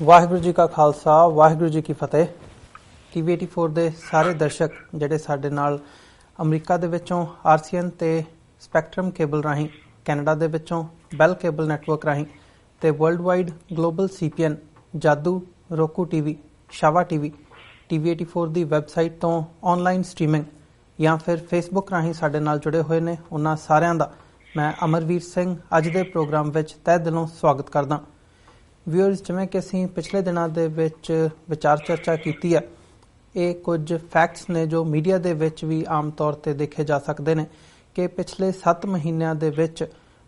ਵਾਹਿਗੁਰੂ ਜੀ ਕਾ ਖਾਲਸਾ ਵਾਹਿਗੁਰੂ ਜੀ ਕੀ ਫਤਿਹ। TV 84 ਦੇ ਸਾਰੇ ਦਰਸ਼ਕ ਜਿਹੜੇ ਸਾਡੇ ਨਾਲ ਅਮਰੀਕਾ ਦੇ ਵਿੱਚੋਂ RCN ਤੇ ਸਪੈਕਟਰਮ ਕੇਬਲ ਰਾਹੀਂ, ਕੈਨੇਡਾ ਦੇ ਵਿੱਚੋਂ ਬੈਲ ਕੇਬਲ ਨੈਟਵਰਕ ਰਾਹੀਂ ਤੇ ਵਰਲਡ ਵਾਈਡ ਗਲੋਬਲ CPN, ਜਾਦੂ, roku TV, ਸ਼ਾਵਾ TV, TV 84 ਦੀ ਵੈਬਸਾਈਟ ਤੋਂ ਆਨਲਾਈਨ ਸਟ੍ਰੀਮਿੰਗ ਜਾਂ ਫਿਰ ਫੇਸਬੁੱਕ ਰਾਹੀਂ ਸਾਡੇ ਨਾਲ ਜੁੜੇ ਹੋਏ ਨੇ, ਉਹਨਾਂ ਸਾਰਿਆਂ ਦਾ ਮੈਂ ਅਮਰਵੀਰ ਸਿੰਘ ਅੱਜ ਦੇ ਪ੍ਰੋਗਰਾਮ ਵਿੱਚ ਤਹਿ ਦਿਲੋਂ ਸਵਾਗਤ ਕਰਦਾ। ਵਿਊਅਰਸ, ਜਿਵੇਂ ਕਿ ਅਸੀਂ ਪਿਛਲੇ ਦਿਨਾਂ ਦੇ ਵਿੱਚ ਵਿਚਾਰ ਚਰਚਾ ਕੀਤੀ ਹੈ, ਇਹ ਕੁਝ ਫੈਕਟਸ ਨੇ ਜੋ ਮੀਡੀਆ ਦੇ ਵਿੱਚ ਵੀ ਆਮ ਤੌਰ 'ਤੇ ਦੇਖੇ ਜਾ ਸਕਦੇ ਨੇ ਕਿ ਪਿਛਲੇ 7 ਮਹੀਨਿਆਂ ਦੇ ਵਿੱਚ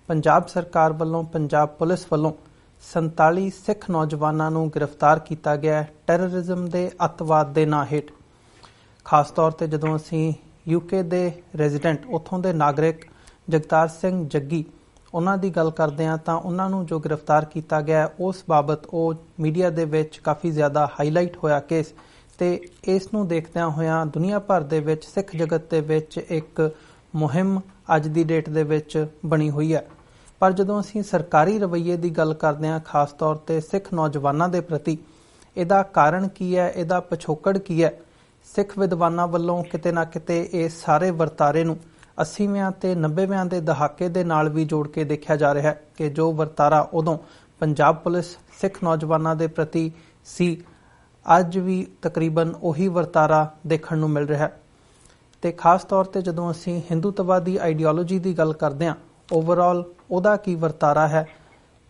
ਪੰਜਾਬ ਸਰਕਾਰ ਵੱਲੋਂ, ਪੰਜਾਬ ਪੁਲਿਸ ਵੱਲੋਂ 47 ਸਿੱਖ ਨੌਜਵਾਨਾਂ ਨੂੰ ਗ੍ਰਿਫਤਾਰ ਕੀਤਾ ਗਿਆ ਟੈਰਰਿਜ਼ਮ ਦੇ ਅੱਤਵਾਦ ਦੇ ਨਾਂ ਹੇਠ। ਖਾਸ ਤੌਰ 'ਤੇ ਜਦੋਂ ਅਸੀਂ UK ਦੇ ਰੈਜ਼ੀਡੈਂਟ, ਉੱਥੋਂ ਦੇ ਨਾਗਰਿਕ ਜਗਤਾਰ ਸਿੰਘ ਜੱਗੀ, ਉਹਨਾਂ ਦੀ ਗੱਲ ਕਰਦੇ ਹਾਂ ਤਾਂ ਉਹਨਾਂ ਨੂੰ ਜੋ ਗ੍ਰਿਫਤਾਰ ਕੀਤਾ ਗਿਆ ਉਸ ਬਾਬਤ ਉਹ ਮੀਡੀਆ ਦੇ ਵਿੱਚ ਕਾਫੀ ਜ਼ਿਆਦਾ ਹਾਈਲਾਈਟ ਹੋਇਆ ਕੇਸ, ਤੇ ਇਸ ਨੂੰ ਦੇਖਦਿਆਂ ਹੋਇਆਂ ਦੁਨੀਆ ਭਰ ਦੇ ਵਿੱਚ ਸਿੱਖ ਜਗਤ ਦੇ ਵਿੱਚ ਇੱਕ ਮੁਹਿੰਮ ਅੱਜ ਦੀ ਡੇਟ ਦੇ ਵਿੱਚ ਬਣੀ ਹੋਈ ਹੈ। ਪਰ ਜਦੋਂ ਅਸੀਂ ਸਰਕਾਰੀ ਰਵੱਈਏ ਦੀ ਗੱਲ ਕਰਦੇ ਹਾਂ, ਖਾਸ ਤੌਰ 'ਤੇ ਸਿੱਖ ਨੌਜਵਾਨਾਂ ਦੇ ਪ੍ਰਤੀ, ਇਹਦਾ ਕਾਰਨ ਕੀ ਹੈ, ਇਹਦਾ ਪਿਛੋਕੜ ਕੀ ਹੈ? ਸਿੱਖ ਵਿਦਵਾਨਾਂ ਵੱਲੋਂ ਕਿਤੇ ਨਾ ਕਿਤੇ ਇਸ ਸਾਰੇ ਵਰਤਾਰੇ ਨੂੰ 80ਵਿਆਂ ਤੇ 90ਵਿਆਂ ਦੇ ਦਹਾਕੇ ਦੇ ਨਾਲ ਵੀ ਜੋੜ ਕੇ ਦੇਖਿਆ ਜਾ ਰਿਹਾ ਹੈ ਕਿ ਜੋ ਵਰਤਾਰਾ ਉਦੋਂ ਪੰਜਾਬ ਪੁਲਿਸ ਸਿੱਖ ਨੌਜਵਾਨਾਂ ਦੇ ਪ੍ਰਤੀ ਸੀ, ਅੱਜ ਵੀ ਤਕਰੀਬਨ ਉਹੀ ਵਰਤਾਰਾ ਦੇਖਣ ਨੂੰ ਮਿਲ ਰਿਹਾ ਹੈ। ਤੇ ਖਾਸ ਤੌਰ 'ਤੇ ਜਦੋਂ ਅਸੀਂ ਹਿੰਦੂਤਵਾਦੀ ਆਈਡੀਓਲੋਜੀ ਦੀ ਗੱਲ ਕਰਦੇ ਹਾਂ, ਓਵਰਆਲ ਉਹਦਾ ਕੀ ਵਰਤਾਰਾ ਹੈ,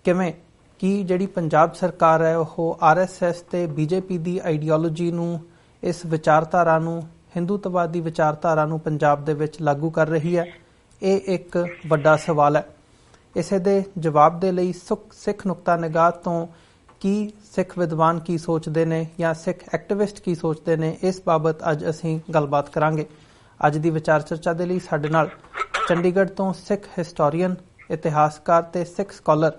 ਕਿਵੇਂ ਕਿ ਜਿਹੜੀ ਪੰਜਾਬ ਸਰਕਾਰ ਹੈ ਉਹ RSS ਤੇ BJP ਦੀ ਆਈਡੀਓਲੋਜੀ ਨੂੰ, ਇਸ ਵਿਚਾਰਧਾਰਾ ਨੂੰ, ਹਿੰਦੂਤਵਾਦੀ ਵਿਚਾਰਧਾਰਾ ਨੂੰ ਪੰਜਾਬ ਦੇ ਵਿੱਚ ਲਾਗੂ ਕਰ ਰਹੀ ਹੈ। ਇਹ ਇੱਕ ਵੱਡਾ ਸਵਾਲ ਹੈ। ਇਸੇ ਦੇ ਜਵਾਬ ਦੇ ਲਈ ਸਿੱਖ ਨੁਕਤਾ ਨਿਗਾਹ ਤੋਂ ਕੀ ਸਿੱਖ ਵਿਦਵਾਨ ਕੀ ਸੋਚਦੇ ਨੇ ਜਾਂ ਸਿੱਖ ਐਕਟਿਵਿਸਟ ਕੀ ਸੋਚਦੇ ਨੇ, ਇਸ ਬਾਬਤ ਅੱਜ ਅਸੀਂ ਗੱਲਬਾਤ ਕਰਾਂਗੇ। ਅੱਜ ਦੀ ਵਿਚਾਰ ਚਰਚਾ ਦੇ ਲਈ ਸਾਡੇ ਨਾਲ ਚੰਡੀਗੜ੍ਹ ਤੋਂ ਸਿੱਖ ਹਿਸਟੋਰੀਅਨ, ਇਤਿਹਾਸਕਾਰ ਤੇ Sikh scholar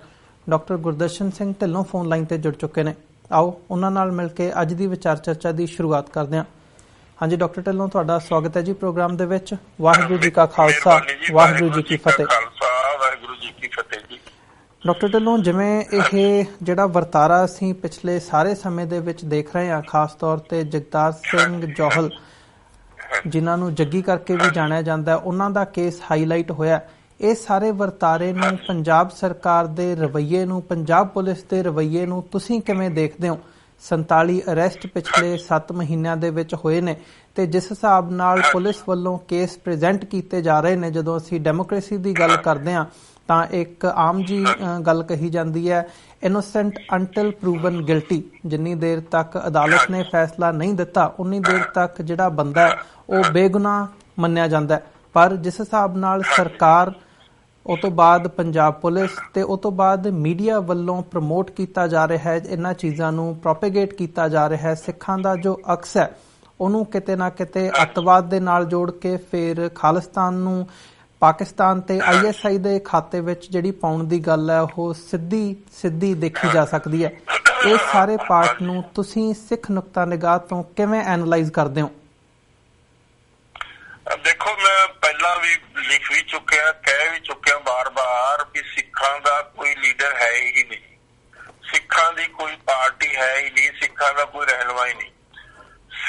doctor Gurdarshan Singh Dhillon phone line ਤੇ ਜੁੜ ਚੁੱਕੇ ਨੇ। ਆਓ ਉਹਨਾਂ ਨਾਲ ਮਿਲ ਕੇ ਅੱਜ ਦੀ ਵਿਚਾਰ ਚਰਚਾ ਦੀ ਸ਼ੁਰੂਆਤ ਕਰਦੇ ਹਾਂ। ਹਾਂਜੀ ਡਾਕਟਰ ਢਿੱਲੋਂ, ਤੁਹਾਡਾ ਸਵਾਗਤ ਹੈ ਜੀ ਪ੍ਰੋਗਰਾਮ ਦੇ ਵਿੱਚ। ਵਾਹਿਗੁਰੂ ਜੀ ਕਾ ਖਾਲਸਾ ਵਾਹਿਗੁਰੂ ਜੀ ਕੀ ਫਤਿਹ। ਡਾਕਟਰ ਢਿੱਲੋਂ, ਜਿਵੇਂ ਇਹ ਜਿਹੜਾ ਵਰਤਾਰਾ ਅਸੀਂ ਪਿਛਲੇ ਸਾਰੇ ਸਮੇਂ ਦੇ ਵਿੱਚ ਦੇਖ ਰਹੇ ਹਾਂ, ਖਾਸ ਤੌਰ ਤੇ ਜਗਤਾਰ ਸਿੰਘ ਜੌਹਲ, ਜਿਨ੍ਹਾਂ ਨੂੰ ਜੱਗੀ ਕਰਕੇ ਵੀ ਜਾਣਿਆ ਜਾਂਦਾ, ਉਹਨਾਂ ਦਾ ਕੇਸ ਹਾਈਲਾਈਟ ਹੋਇਆ, ਇਹ ਸਾਰੇ ਵਰਤਾਰੇ ਨੂੰ, ਪੰਜਾਬ ਸਰਕਾਰ ਦੇ ਰਵੱਈਏ ਨੂੰ, ਪੰਜਾਬ ਪੁਲਿਸ ਦੇ ਰਵੱਈਏ ਨੂੰ ਤੁਸੀਂ ਕਿਵੇਂ ਦੇਖਦੇ ਹੋ? 47 ਅਰੈਸਟ ਪਿਛਲੇ 7 ਮਹੀਨਿਆਂ ਦੇ ਵਿੱਚ ਹੋਏ ਨੇ ਤੇ ਜਿਸ ਹਿਸਾਬ ਨਾਲ ਪੁਲਿਸ ਵੱਲੋਂ ਕੇਸ ਪ੍ਰੈਜ਼ੈਂਟ ਕੀਤੇ ਜਾ ਰਹੇ ਨੇ, ਜਦੋਂ ਅਸੀਂ ਡੈਮੋਕ੍ਰੇਸੀ ਦੀ ਗੱਲ ਕਰਦੇ ਹਾਂ ਤਾਂ ਇੱਕ ਆਮ ਜੀ ਗੱਲ ਕਹੀ ਜਾਂਦੀ ਹੈ, ਇਨੋਸੈਂਟ ਅੰਟਿਲ ਪ੍ਰੂਵਨ ਗਿਲਟੀ। ਜਿੰਨੀ ਦੇਰ ਤੱਕ ਅਦਾਲਤ ਨੇ ਫੈਸਲਾ ਨਹੀਂ ਦਿੱਤਾ, ਉਨੀ ਦੇਰ ਤੱਕ ਜਿਹੜਾ ਬੰਦਾ ਹੈ ਉਹ ਬੇਗੁਨਾਹ ਮੰਨਿਆ ਜਾਂਦਾ ਹੈ। ਪਰ ਜਿਸ ਹਿਸਾਬ ਨਾਲ ਸਰਕਾਰ, ਉਹ ਤੋਂ ਬਾਅਦ ਪੰਜਾਬ ਪੁਲਿਸ ਤੇ ਉਹ ਤੋਂ ਬਾਅਦ ਮੀਡੀਆ ਵੱਲੋਂ ਪ੍ਰਮੋਟ ਕੀਤਾ ਜਾ ਰਿਹਾ ਹੈ, ਇਹਨਾਂ ਚੀਜ਼ਾਂ ਨੂੰ ਪ੍ਰੋਪੇਗੇਟ ਕੀਤਾ ਜਾ ਰਿਹਾ ਹੈ, ਸਿੱਖਾਂ ਦਾ ਜੋ ਅਕਸ ਹੈ ਉਹਨੂੰ ਕਿਤੇ ਨਾ ਕਿਤੇ ਅੱਤਵਾਦ ਦੇ ਨਾਲ ਜੋੜ ਕੇ ਫਿਰ ਖਾਲਿਸਤਾਨ ਨੂੰ ਪਾਕਿਸਤਾਨ ਤੇ ISI ਦੇ ਖਾਤੇ ਵਿੱਚ ਜਿਹੜੀ ਪਾਉਣ ਦੀ ਗੱਲ ਹੈ ਉਹ ਸਿੱਧੀ ਦੇਖੀ ਜਾ ਸਕਦੀ ਹੈ। ਇਹ ਸਾਰੇ ਪਾਰਟ ਨੂੰ ਤੁਸੀਂ ਸਿੱਖ ਨੁਕਤਾ ਨਿਗਾਹ ਤੋਂ ਕਿਵੇਂ ਐਨਾਲਾਈਜ਼ ਕਰਦੇ ਹੋ? ਦੇਖੋ, ਮੈਂ ਪਹਿਲਾਂ ਵੀ ਲਿਖ ਵੀ ਚੁੱਕਿਆ, ਕਹਿ ਵੀ ਚੁੱਕਿਆ ਬਾਰ-ਬਾਰ ਵੀ ਸਿੱਖਾਂ ਦਾ ਕੋਈ ਲੀਡਰ ਹੈ ਹੀ ਨਹੀਂ, ਸਿੱਖਾਂ ਦੀ ਕੋਈ ਪਾਰਟੀ ਹੈ ਹੀ ਨਹੀਂ, ਸਿੱਖਾਂ ਦਾ ਕੋਈ ਰਹਿਨੁਮਾ ਹੀ ਨਹੀਂ,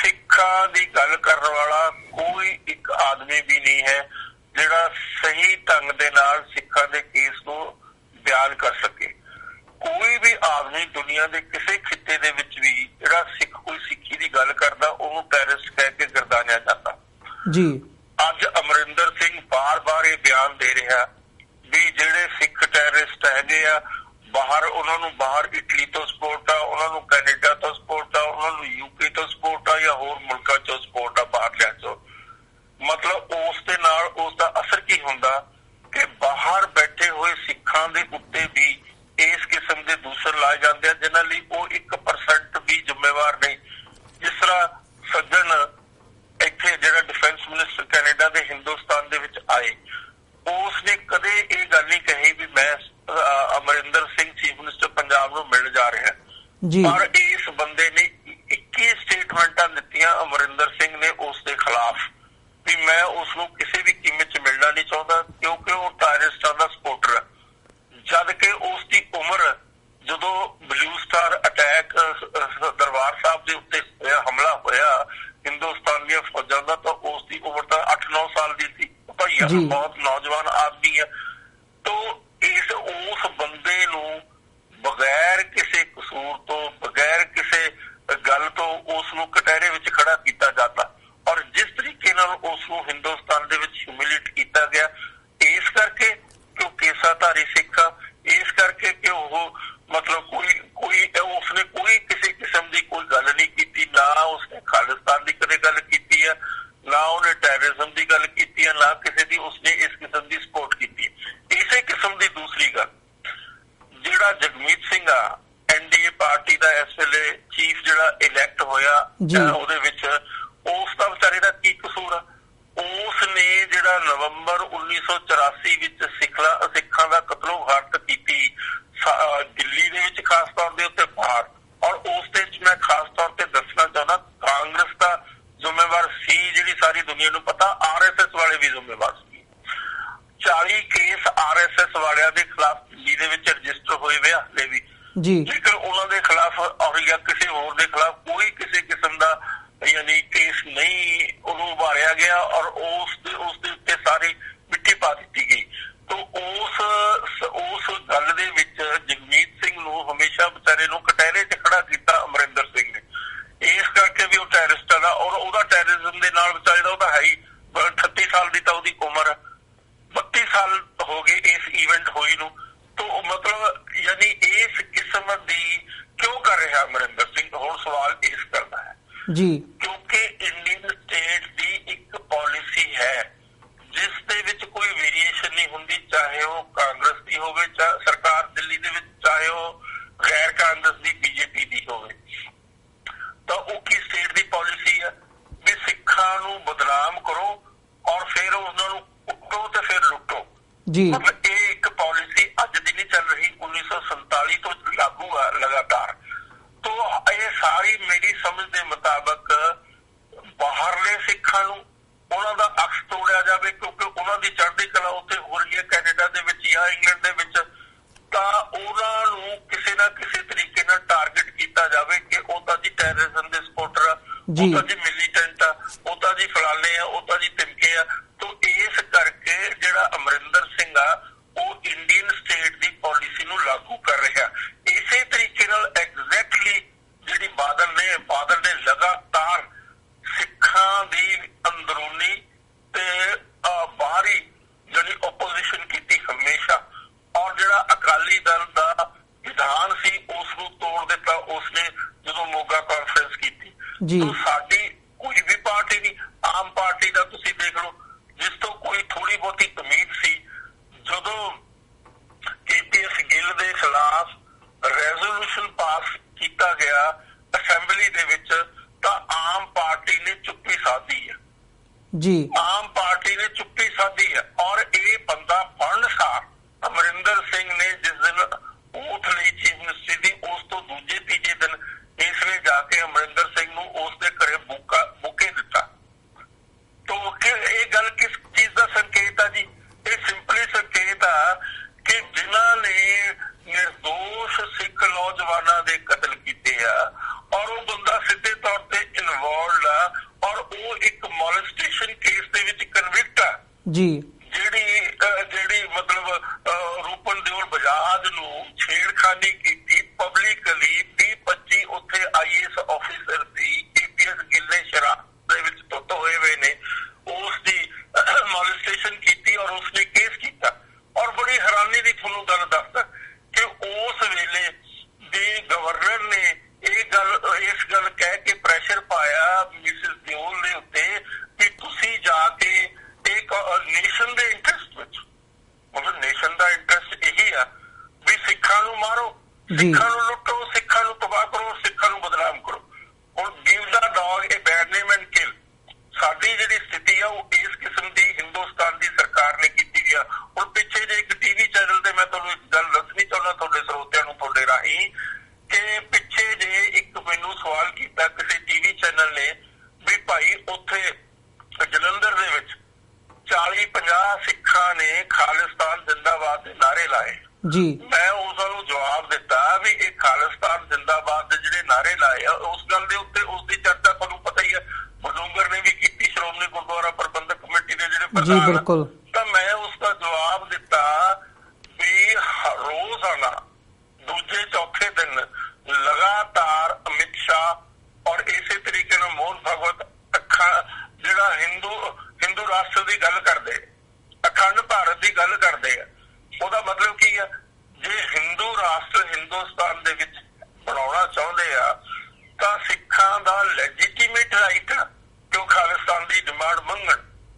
ਸਿੱਖਾਂ ਦੀ ਗੱਲ ਕਰਨ ਵਾਲਾ ਕੋਈ ਇੱਕ ਆਦਮੀ ਵੀ ਨਹੀਂ ਹੈ ਜਿਹੜਾ ਸਹੀ ਢੰਗ ਦੇ ਨਾਲ ਸਿੱਖਾਂ ਦੇ ਕੇਸ ਨੂੰ ਬਿਆਨ ਕਰ ਸਕੇ। ਕੋਈ ਵੀ ਆਦਮੀ ਦੁਨੀਆ ਦੇ ਕਿਸੇ ਖਿੱਤੇ ਦੇ ਵਿੱਚ ਵੀ ਜਿਹੜਾ ਸਿੱਖ ਕੋਈ ਸਿੱਖੀ ਦੀ ਗੱਲ ਕਰਦਾ, ਉਹਨੂੰ ਟੈਰਰਿਸਟ ਕਹਿ ਕੇ ਗਰਦਾਨਿਆ ਜਾਂਦਾ ਜੀ। ਅੱਜ ਅਮਰਿੰਦਰ ਸਿੰਘ ਬਾਰ-ਬਾਰ ਇਹ ਬਿਆਨ ਦੇ ਰਿਹਾ ਵੀ ਜਿਹੜੇ ਸਿੱਖ ਟੈਰਰਿਸਟ ਹੈਗੇ ਆ ਬਾਹਰ, ਉਹਨਾਂ ਨੂੰ ਬਾਹਰ ਇਟਲੀ ਤੋਂ ਸਪੋਰਟ ਆ, ਉਹਨਾਂ ਨੂੰ ਕੈਨੇਡਾ ਤੋਂ ਸਪੋਰਟ ਆ, ਉਹਨਾਂ ਨੂੰ UK ਤੋਂ ਸਪੋਰਟ ਆ ਜਾਂ ਹੋਰ ਮੁਲਕਾਂ ਚੋਂ ਸਪੋਰਟ ਆ, ਬਾਹਰਲਿਆਂ ਚੋਂ। ਮਤਲਬ ਉਸ ਦੇ ਨਾਲ ਉਸ ਦਾ ਅਸਰ ਕੀ ਹੁੰਦਾ ਕਿ ਬਾਹਰ ਬੈਠੇ ਹੋਏ ਸਿੱਖਾਂ ਦੇ ਉੱਤੇ ਵੀ ਇਸ ਕਿਸਮ ਦੇ ਦੂਸਰ ਲਾਏ ਜਾਂਦੇ ਆ ਜਿਨ੍ਹਾਂ ਲਈ ਉਹ 1% ਵੀ ਜ਼ਿੰਮੇਵਾਰ ਨਹੀਂ। ਜਿਸ ਤਰ੍ਹਾਂ ਸੱਜਣ ਇੱਥੇ ਜਿਹੜਾ ਡਿਫੈਂਸ ਮਿਨਿਸਟਰ ਕੈਨੇਡਾ ਦੇ ਹਿੰਦੁਸਤਾਨ ਦੇ ਵਿੱਚ ਆਏ, ਉਸ ਨੇ ਕਦੇ ਇਹ ਗੱਲ ਨਹੀਂ ਕਹੀ ਵੀ ਮੈਂ ਅਮਰਿੰਦਰ ਸਿੰਘ ਚੀਫ ਮਿਨਿਸਟਰ ਪੰਜਾਬ ਨੂੰ ਮਿਲਣ ਜਾ ਰਿਹਾ, ਪਰ ਇਸ ਬੰਦੇ ਨੇ 21 ਸਟੇਟਮੈਂਟਾਂ ਦਿੱਤੀਆਂ ਅਮਰਿੰਦਰ ਸਿੰਘ ਨੇ ਉਸ ਦੇ ਖਿਲਾਫ ਵੀ ਮੈਂ ਉਸ ਨੂੰ ਕਿਸੇ ਵੀ ਕੀਮਤ 'ਚ ਮਿਲਣਾ ਨਹੀਂ ਚਾਹੁੰਦਾ ਕਿਉਂਕਿ ਉਹ ਟੈਰਰਿਸਟਾਂ ਦਾ ਸਪੋਰਟਰ ਹੈ। ਜਦ ਕਿ ਉਸ ਦੀ ਉਮਰ ਜਦੋਂ ਬਲੂ ਸਟਾਰ ਅਟੈਕ है, बहुत नौजवान आदमी है। तो उस बंदे नूं बगैर किसी कसूर तो, बगैर किसी गल तो उसनूं कटहरे विच खड़ा किया जाता, और जिस तरीके नाल उसनूं हिंदुस्तान दे विच ह्यूमिलेट किया गया, इस करके कि केसाधारी सिख आ, इस करके कि मतलब उसने कोई किसी किस्म की कोई गल नहीं की, ना उसने खालिस्तान की कदे गल की है, ना उन्हें टैररिज्म की गल की है, ना किसी की उसने इस किस्म की सपोर्ट की है। इसे किस्म की दूसरी गल, जिहड़ा जगमीत सिंह आ एनडीए पार्टी का इस वेले चीफ जिहड़ा इलैक्ट होया, ਉਹਦੇ ਵਿੱਚ ਉਸ ਦਾ ਵਿਚਾਰੇ ਦਾ ਕੀ ਕਸੂਰ ਆ? उसने जिहड़ा नवंबर 1984 ਵਿੱਚ ਸਿੱਖਾਂ ਦਾ ਕਤਲੋ ਗਾਰਤ ਕੀਤੀ ਦਿੱਲੀ ਦੇ ਵਿੱਚ ਖਾਸ ਤੌਰ ਦੇ ਉੱਤੇ ਬਾਹਰ, ਔਰ ਉਸ ਦੇ ਵਿੱਚ ਮੈਂ ਖਾਸ ਤੌਰ ਤੇ ਦੱਸਣਾ ਚਾਹੁੰਦਾ ਕਾਂਗਰਸ ਦਾ ਜ਼ਿੰਮੇਵਾਰ ਸੀ, ਜਿਹੜੀ ਸਾਰੀ ਦੁਨੀਆ ਨੂੰ ਪਤਾ, ਆਰਐਸਐਸ ਵਾਲੇ ਵੀ ਜ਼ਿੰਮੇਵਾਰ ਸੀ। 40 ਕੇਸ ਆਰਐਸਐਸ ਵਾਲਿਆਂ ਦੇ ਖਿਲਾਫ ਦਿੱਲੀ ਦੇ ਵਿੱਚ ਰਜਿਸਟਰ ਹੋਏ ਵੇ ਹਾਲੇ ਵੀ ਜੀ, ਲੇਕਿਨ ਉਹਨਾਂ ਦੇ ਖਿਲਾਫ ਔਰ ਜਾਂ ਕਿਸੇ ਹੋਰ ਦੇ ਖਿਲਾਫ ਕੋਈ ਕਿਸੇ ਕਿਸਮ ਦਾ यानी केस नहीं उभारिया गया, और उसके उत्ते सारी मिट्टी पा दी गई। तो उस गल दे विच जगमीत सिंह नूं हमेशा बेचारे नूं कटहरे च खड़ा किया अमरिंदर सिंह ने, इस करके भी वो टैररिस्ट है, और ਉਹਦਾ टैररिज्म दे नाल बेचारे दा ਉਹਦਾ है ही 38 साल की तो ਉਹਦੀ उम्र, 32 साल हो गए इस इवेंट होई नूं। तो मतलब यानी इस किस्म दी क्यों कर रहा अमरिंदर सिंह? हुण सवाल इस करदा है जी, क्योंकि इंडियन स्टेट की एक पॉलिसी है जिस दे विच कोई वेरिएशन नहीं हुंदी, चाहे वो कांग्रेस की होवे, चाहे सरकार दिल्ली दे विच, चाहे वो गैर कांग्रेस की बीजेपी की होवे। तो वो की स्टेट की पॉलिसी है भी सिखां नूं बदनाम करो और फिर उन्हां नूं कुटो ते फिर लुटो जी। मतलब ये एक पॉलिसी अज दी नहीं चल रही, 1947 तो लागू है लगातार। तो ये सारी मेरी समझ के मुताबिक बाहरले सिखां नूं उन्हां दा अक्स तोड़िया जाए, क्योंकि उन्हां दी चढ़दी कला उत्ते हो रही है कैनेडा दे विच या इंग्लैंड दे विच, तां उन्हां नूं किसी ना किसी तरीके नाल टारगेट किया जाए कि वो तां जी टैररिज्म दे सपोर्टर आ, वो तां जी मिलीटेंट आ, वो तां जी फलाने आ, वो तां जी तिमके आ। तो इस करके जिहड़ा अमरिंदर सिंह आ वो इंडियन स्टेट की पॉलिसी नूं लागू कर रहा। इसे तरीके नाल एग्जैक्टली जिहड़ी बादल ने लगातार सिखां दी अंदरूनी ते बाहरी जिहड़ी ओपोजिशन की हमेशा, और जिहड़ा अकाली दल दा विधान सी उसनूं तोड़ दिता उसने जदों मोगा कॉन्फ्रेंस की। तो साडी कोई भी पार्टी नहीं, आम पार्टी का तुसीं देख लो जिस तो कोई थोड़ी बहुती उम्मीद सी, जदों KPS गिल दे खिलाफ रेजोल्यूशन पास किया गया असैंबली दे विच, तां आम पार्टी ने चुप्पी साधी है जी, आम पार्टी ने चुप्पी साधी है। और ये बंदा फंडसार अमरिंदर सिंह ने जिस दिन ओथ लई चीफ मिनिस्टर दी, उस तो दूजे तीजे दिन इसने जाके अमरिंदर सिंह नूं उस दे घरे बुके दिता। तो ये गल किस चीज का संकेत है जी? ये सिंपली संकेत है कि जिन्हां ने निर्दोष सिख नौजवानों के कतल किए आ, और वो बंदा सीधे तौर पर इनवॉल्व आ, और वो एक मॉलेस्टेशन केस दे विच कन्विक्ट आ जी, ਜਿਹੜੀ मतलब रूपन देओल बजाज नूं छेड़खानी की पब्लिकली 20-25 उत्थे IAS ऑफिसर दी KPS गिल ने शराब दे विच तुत होए हुए ने उसकी मॉलेस्टेशन की, और उसने केस किया। और बड़ी हैरानी की थोनू गल दसदा कि उस वेले दे गवर्नर ने इस गल कह के प्रेशर पाया मिसिस देओल दे उत्ते कि तुसीं जाके एक नेशन दे इंटरेस्ट विच, मतलब नेशन दा इंटरेस्ट यही आ भी सिखां नूं मारो, सिखां नूं लुटो, सिखां नूं तबाह करो, सिखां नूं बदनाम करो। हुण give the dog a bad name and kill, साडी जिहड़ी स्थिति आ वो इस किस्म की हिंदुस्तान की सरकार ने की गया। हुण पिछे जे एक टीवी चैनल ते मैं तुहानूं एक गल दसनी चाहुंदा तुहाडे सरोतिਆਂ नूं तुहाडे राहीं कि पिछे जे एक मैनूं सवाल कीता किसी टीवी चैनल ने भी भाई उत्थे जलंधर दे विच 40-50 सिखां ने खालिस्तान जिंदाबाद के नारे लाए जी। मैं उसनूं जवाब दिता भी ये खालिस्तान जिंदाबाद के जिहड़े नारे लाए उस गल दे उत्ते उसकी चर्चा तुहानूं पता ही है, बडूंगर ने भी की, श्रोमणी गुरुद्वारा प्रबंधक कमेटी के जिहड़े प्रधान,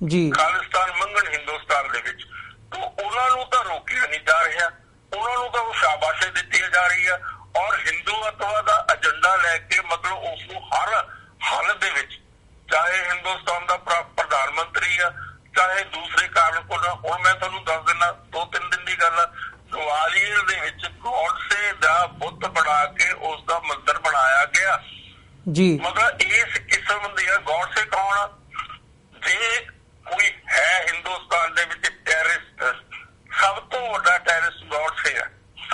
ਖਾਲਿਸਤਾਨ ਮੰਗਣ ਹਿੰਦੁਸਤਾਨ ਦੇ ਵਿੱਚ, ਤਾਂ ਉਹਨਾਂ ਨੂੰ ਤਾਂ ਰੋਕਿਆ ਨਹੀਂ ਜਾ ਰਿਹਾ, ਉਹਨਾਂ ਨੂੰ ਤਾਂ ਉਹ ਸ਼ਾਬਾਸ਼ੇ ਦਿੱਤੀ ਜਾ ਰਹੀ ਆ। ਔਰ ਹਿੰਦੂਤਵ ਦਾ ਏਜੰਡਾ ਲੈ ਕੇ ਮਤਲਬ ਉਸ ਨੂੰ ਹਰ ਹਾਲਤ ਦੇ ਵਿੱਚ, ਚਾਹੇ ਹਿੰਦੁਸਤਾਨ ਦਾ ਪ੍ਰਧਾਨ ਮੰਤਰੀ ਆ, ਚਾਹੇ ਦੂਸਰੇ ਕਾਰਨ ਕੋਲ। ਹੁਣ ਮੈਂ ਤੁਹਾਨੂੰ ਦੱਸ ਦਿੰਦਾ, 2-3 ਦਿਨ ਦੀ ਗੱਲ ਆ, ਗਵਾਲੀਅਰ ਦੇ ਵਿੱਚ ਗੋਡਸੇ ਦਾ ਬੁੱਤ ਬਣਾ ਕੇ ਉਸ ਦਾ ਮੰਦਿਰ ਬਣਾਇਆ ਗਿਆ ਜੀ। ਮਤਲਬ ਇਸ ਕਿਸਮ ਦੀ ਗੋਡਸੇ ਕੌਣ ਆ? ਜੇ ਕੋਈ ਹੈ ਹਿੰਦੁਸਤਾਨ ਦੇ ਵਿੱਚ ਟੈਰਰਿਸਟ, ਸਭ ਤੋਂ ਵੱਡਾ ਟੈਰਰਿਸਟ ਗੋਡਸੇ ਆ।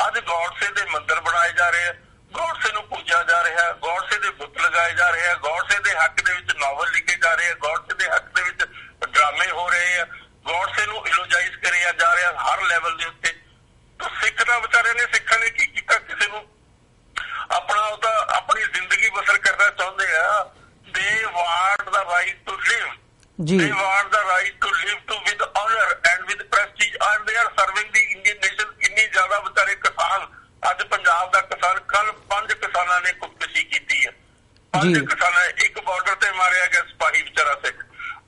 ਅੱਜ ਗੋਡਸੇ ਦੇ ਮੰਦਿਰ ਬਣਾਏ ਜਾ ਰਹੇ ਆ, ਗੋਡਸੇ ਨੂੰ ਪੂਜਿਆ ਜਾ ਰਿਹਾ, ਗੋਡਸੇ ਦੇ ਬੁੱਤ ਲਗਾਏ ਜਾ ਰਹੇ ਆ, ਗੋਡਸੇ ਦੇ ਹੱਕ ਦੇ ਵਿੱਚ ਨਾਵਲ ਲਿਖੇ ਜਾ ਰਹੇ ਆ, ਗੋਡਸੇ ਦੇ ਹੱਕ ਦੇ ਵਿੱਚ ਡਰਾਮੇ ਹੋ ਰਹੇ ਆ, ਗੋਡਸੇ ਨੂੰ ਇਲੋਜਾਈਜ਼ ਕਰਿਆ ਜਾ ਰਿਹਾ ਹਰ ਲੈਵਲ ਦੇ ਉੱਤੇ। ਤਾਂ ਸਿੱਖ ਦਾ ਵਿਚਾਰੇ ਨੇ, ਸਿੱਖਾਂ ਨੇ ਕੀ ਕੀਤਾ? ਕਿਸੇ ਨੂੰ ਆਪਣੀ ਜ਼ਿੰਦਗੀ ਬਸਰ ਕਰਨਾ ਚਾਹੁੰਦੇ ਆ। They want the right to live, they want the right to live to with honor and with prestige, and they are serving the Indian nation। ਇੰਨੀ ਜ਼ਿਆਦਾ ਵਿਚਾਰੇ ਕਿਸਾਨ, ਅੱਜ ਪੰਜਾਬ ਦਾ ਕਿਸਾਨ, ਕੱਲ 5 ਕਿਸਾਨਾਂ ਨੇ ਖੁਦਕੁਸ਼ੀ ਕੀਤੀ ਹੈ। 5 ਕਿਸਾਨਾਂ, ਇੱਕ ਬਾਰਡਰ ਤੇ ਮਾਰਿਆ ਗਿਆ ਸਿਪਾਹੀ ਵਿਚਾਰਾ ਸਿੱਖ।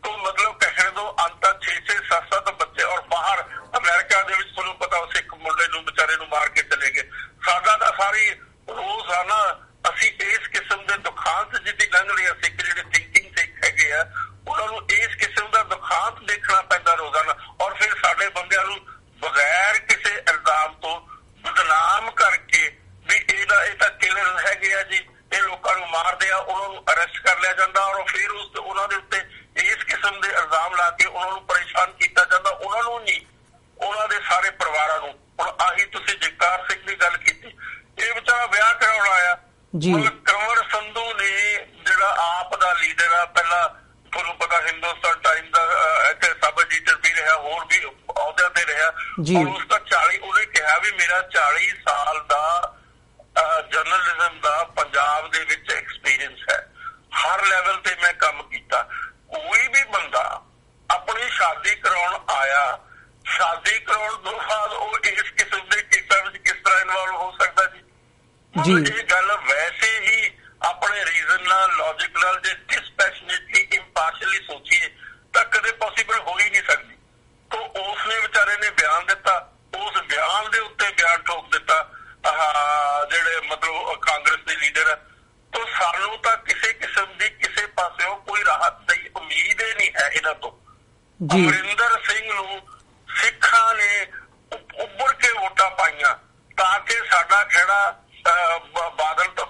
ਤੋਂ ਮਤਲਬ ਕਹਿਣ ਦੋ ਅੰਤ 6-6 7-7 ਬੱਚੇ, ਔਰ ਬਾਹਰ ਅਮਰੀਕਾ ਦੇ ਵਿੱਚ ਤੁਹਾਨੂੰ ਪਤਾ ਉਹ ਸਿੱਖ ਮੁੰਡੇ ਨੂੰ ਵਿਚਾਰੇ ਨੂੰ ਮਾਰ ਕੇ ਚਲੇ ਗਏ। ਸਾਡਾ ਤਾਂ ਸਾਰੀ ਰੋਜ਼ਾਨਾ ਅਸੀਂ ਇਸ ਕਿਸਮ ਦੇ ਦੁਖਾਂਤ ਜਿਹਦੀ ਲੰਘ ਰਹੇ ਆ। ਸਿੱਖ ਜਿਹੜੇ ਥਿੰਕਿੰਗ ਸਿੱਖ ਹੈਗੇ ਆ, ਉਹਨਾਂ ਨੂੰ ਇਸ ਕਿਸਮ ਦਾ ਦੁਖਾਂਤ ਦੇਖਣਾ ਪੈਂਦਾ ਰੋਜ਼ਾਨਾ। ਔਰ ਫਿਰ ਸਾਡੇ ਬੰਦਿਆਂ ਨੂੰ ਬਗੈਰ ਕਿਸੇ ਇਲਜ਼ਾਮ ਤੋਂ ਬਦਨਾਮ ਕਰਕੇ ਵੀ ਇਹ ਤਾਂ ਕਿਲਰ ਹੈਗੇ ਆ ਜੀ, ਇਹ ਲੋਕਾਂ ਨੂੰ ਮਾਰਦੇ ਆ, ਉਹਨਾਂ ਨੂੰ ਅਰੈਸਟ ਕਰ ਲਿਆ ਜਾਂਦਾ। ਔਰ ਫਿਰ ਉਹਨਾਂ ਦੇ ਉੱਤੇ ਇਸ ਕਿਸਮ ਦੇ ਇਲਜ਼ਾਮ ਲਾ ਕੇ ਉਹਨਾਂ ਨੂੰ ਪਰੇਸ਼ਾਨ ਕੀਤਾ ਜਾਂਦਾ। ਉਹਨਾਂ ਨੂੰ ਨਹੀਂ, ਉਹਨਾਂ ਦੇ ਸਾਰੇ ਪਰਿਵਾਰਾਂ ਨੂੰ। ਹੁਣ ਆਹੀ ਤੁਸੀਂ ਜਗਤਾਰ ਸਿੰਘ ਦੀ ਗੱਲ ਕੀਤੀ, ਇਹ ਵਿਚਾਰਾ ਵਿਆਹ ਕਰਾਉਣ ਆਇਆ। ਕੰਵਰ ਸੰਧੂ ਨੇ, ਜਿਹੜਾ ਆਪ ਦਾ ਲੀਡਰ ਆ, ਪਹਿਲਾਂ ਤੁਹਾਨੂੰ ਪਤਾ ਹਿੰਦੁਸਤਾਨ ਟਾਈਮ ਦਾ ਇੱਥੇ ਸਬ ਐਡੀਟਰ ਵੀ ਰਿਹਾ, ਹੋਰ ਵੀ ਅਹੁਦਿਆਂ ਤੇ ਰਿਹਾ। ਔਰ ਉਸ ਦਾ 40, ਉਹਨੇ ਕਿਹਾ ਵੀ ਮੇਰਾ 40 ਸਾਲ ਦਾ ਜਰਨਲਿਜ਼ਮ ਦਾ ਪੰਜਾਬ ਦੇ ਵਿੱਚ ਐਕਸਪੀਰੀਅੰਸ ਹੈ, ਹਰ ਲੈਵਲ ਤੇ ਮੈਂ ਕੰਮ ਕੀਤਾ। ਕੋਈ ਵੀ ਬੰਦਾ ਆਪਣੀ ਸ਼ਾਦੀ ਕਰਾਉਣ ਆਇਆ, ਸ਼ਾਦੀ ਕਰਾਉਣ ਤੋਂ ਬਾਅਦ ਉਹ ਇਸ ਕਿਸਮ ਦੇ ਕੇਸਾਂ ਵਿੱਚ ਕਿਸ ਤਰ੍ਹਾਂ ਇਨਵੋਲਵ ਹੋ ਸਕਦਾ ਜੀ? ਇਹ ਗੱਲ ਵੈਸੇ ਹੀ ਆਪਣੇ ਰੀਜ਼ਨ ਨਾਲ, ਲੌਜਿਕ ਨਾਲ, ਜੇ ਡਿਸਪੈਸ਼ਨੇਟਲੀ, ਇੰਪਾਰਸ਼ਲੀ ਸੋਚੀਏ ਤਾਂ ਕਦੇ ਪੋਸੀਬਲ ਹੋ ਹੀ ਨਹੀਂ ਸਕਦੀ। ਤਾਂ ਉਸਨੇ ਵਿਚਾਰੇ ਨੇ ਬਿਆਨ ਦਿੱਤਾ, ਉਸ ਬਿਆਨ ਦੇ ਉੱਤੇ ਬਿਆਨ ਠੋਕ ਦਿੱਤਾ ਜਿਹੜੇ ਮਤਲਬ ਕਾਂਗਰਸ ਦੇ ਲੀਡਰ ਆ। ਤਾਂ ਸਾਨੂੰ ਤਾਂ ਕਿਸੇ ਕਿਸਮ ਦੀ ਕਿਸੇ ਪਾਸਿਓਂ ਕੋਈ ਰਾਹਤ ਦੀ ਉਮੀਦ ਹੀ ਨਹੀਂ ਹੈ ਇਹਨਾਂ ਤੋਂ। ਅਮਰਿੰਦਰ ਸਿੰਘ ਨੂੰ ਸਿੱਖਾਂ ਨੇ ਉੱਭਰ ਕੇ ਵੋਟਾਂ ਪਾਈਆਂ ਤਾਂ ਕਿ ਸਾਡਾ ਖਹਿੜਾ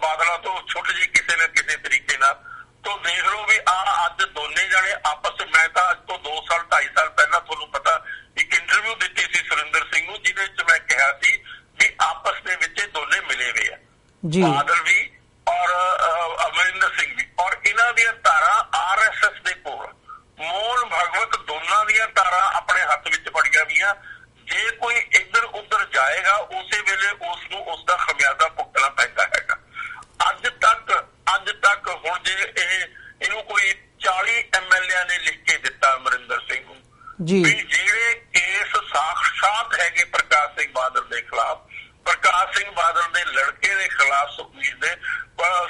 ਬਾਦਲਾਂ ਤੋਂ ਛੁੱਟ ਜੀ ਕਿਸੇ ਨਾ ਕਿਸੇ ਤਰੀਕੇ ਨਾਲ। ਤੋਂ ਦੇਖ ਲਓ ਵੀ ਅੱਜ ਦੋਨੇ ਜਾਣੇ ਆਪਸ ਵਿੱਚ, ਮੈਂ ਤਾਂ ਅੱਜ ਤੋਂ 2 ਸਾਲ 2.5 ਸਾਲ ਪਹਿਲਾਂ ਤੁਹਾਨੂੰ ਪਤਾ ਇੱਕ ਇੰਟਰਵਿਊ ਦਿੱਤੀ ਸੀ ਸੁਰਿੰਦਰ ਸਿੰਘ ਨੂੰ, ਜਿਹਦੇ ਵਿੱਚ ਮੈਂ ਕਿਹਾ ਸੀ ਵੀ ਆਪਸ ਦੇ ਵਿੱਚ ਦੋਨੇ ਮਿਲੇ ਹੋਏ ਆ, ਬਾਦਲ ਵੀ ਔਰ ਅਮਰਿੰਦਰ ਸਿੰਘ ਵੀ। ਔਰ ਇਹਨਾਂ ਦੀਆਂ ਧਾਰਾਂ RSS ਦੇ ਕੋਲ, ਮੋਹਨ ਭਗਵਤ ਦੋਨਾਂ ਦੀਆਂ ਧਾਰਾਂ ਆਪਣੇ ਹੱਥ ਵਿੱਚ ਫੜੀਆਂ ਵੀਆਂ। ਜੇ ਕੋਈ ਇੱਧਰ ਉੱਧਰ ਜਾਏਗਾ, ਉਸੇ ਵੇਲੇ ਉਸ ਨੂੰ ਉਸ ਦਾ ਖਮਿਆਜ਼ਾ ਭੁਗਤਣਾ ਪੈਂਦਾ ਹੈਗਾ। ਅੱਜ ਤੱਕ ਹੁਣ ਜੇ ਇਹਨੂੰ ਕੋਈ 40 MLA ਨੇ ਲਿਖ ਕੇ ਦਿੱਤਾ ਅਮਰਿੰਦਰ ਸਿੰਘ ਨੂੰ ਵੀ ਜਿਹੜੇ ਕੇਸ ਸਾਖਸ਼ਾਤ ਹੈਗੇ ਪ੍ਰਕਾਸ਼ ਸਿੰਘ ਬਾਦਲ ਦੇ ਖਿਲਾਫ, ਪ੍ਰਕਾਸ਼ ਸਿੰਘ ਬਾਦਲ ਦੇ ਲੜਕੇ ਦੇ ਖਿਲਾਫ,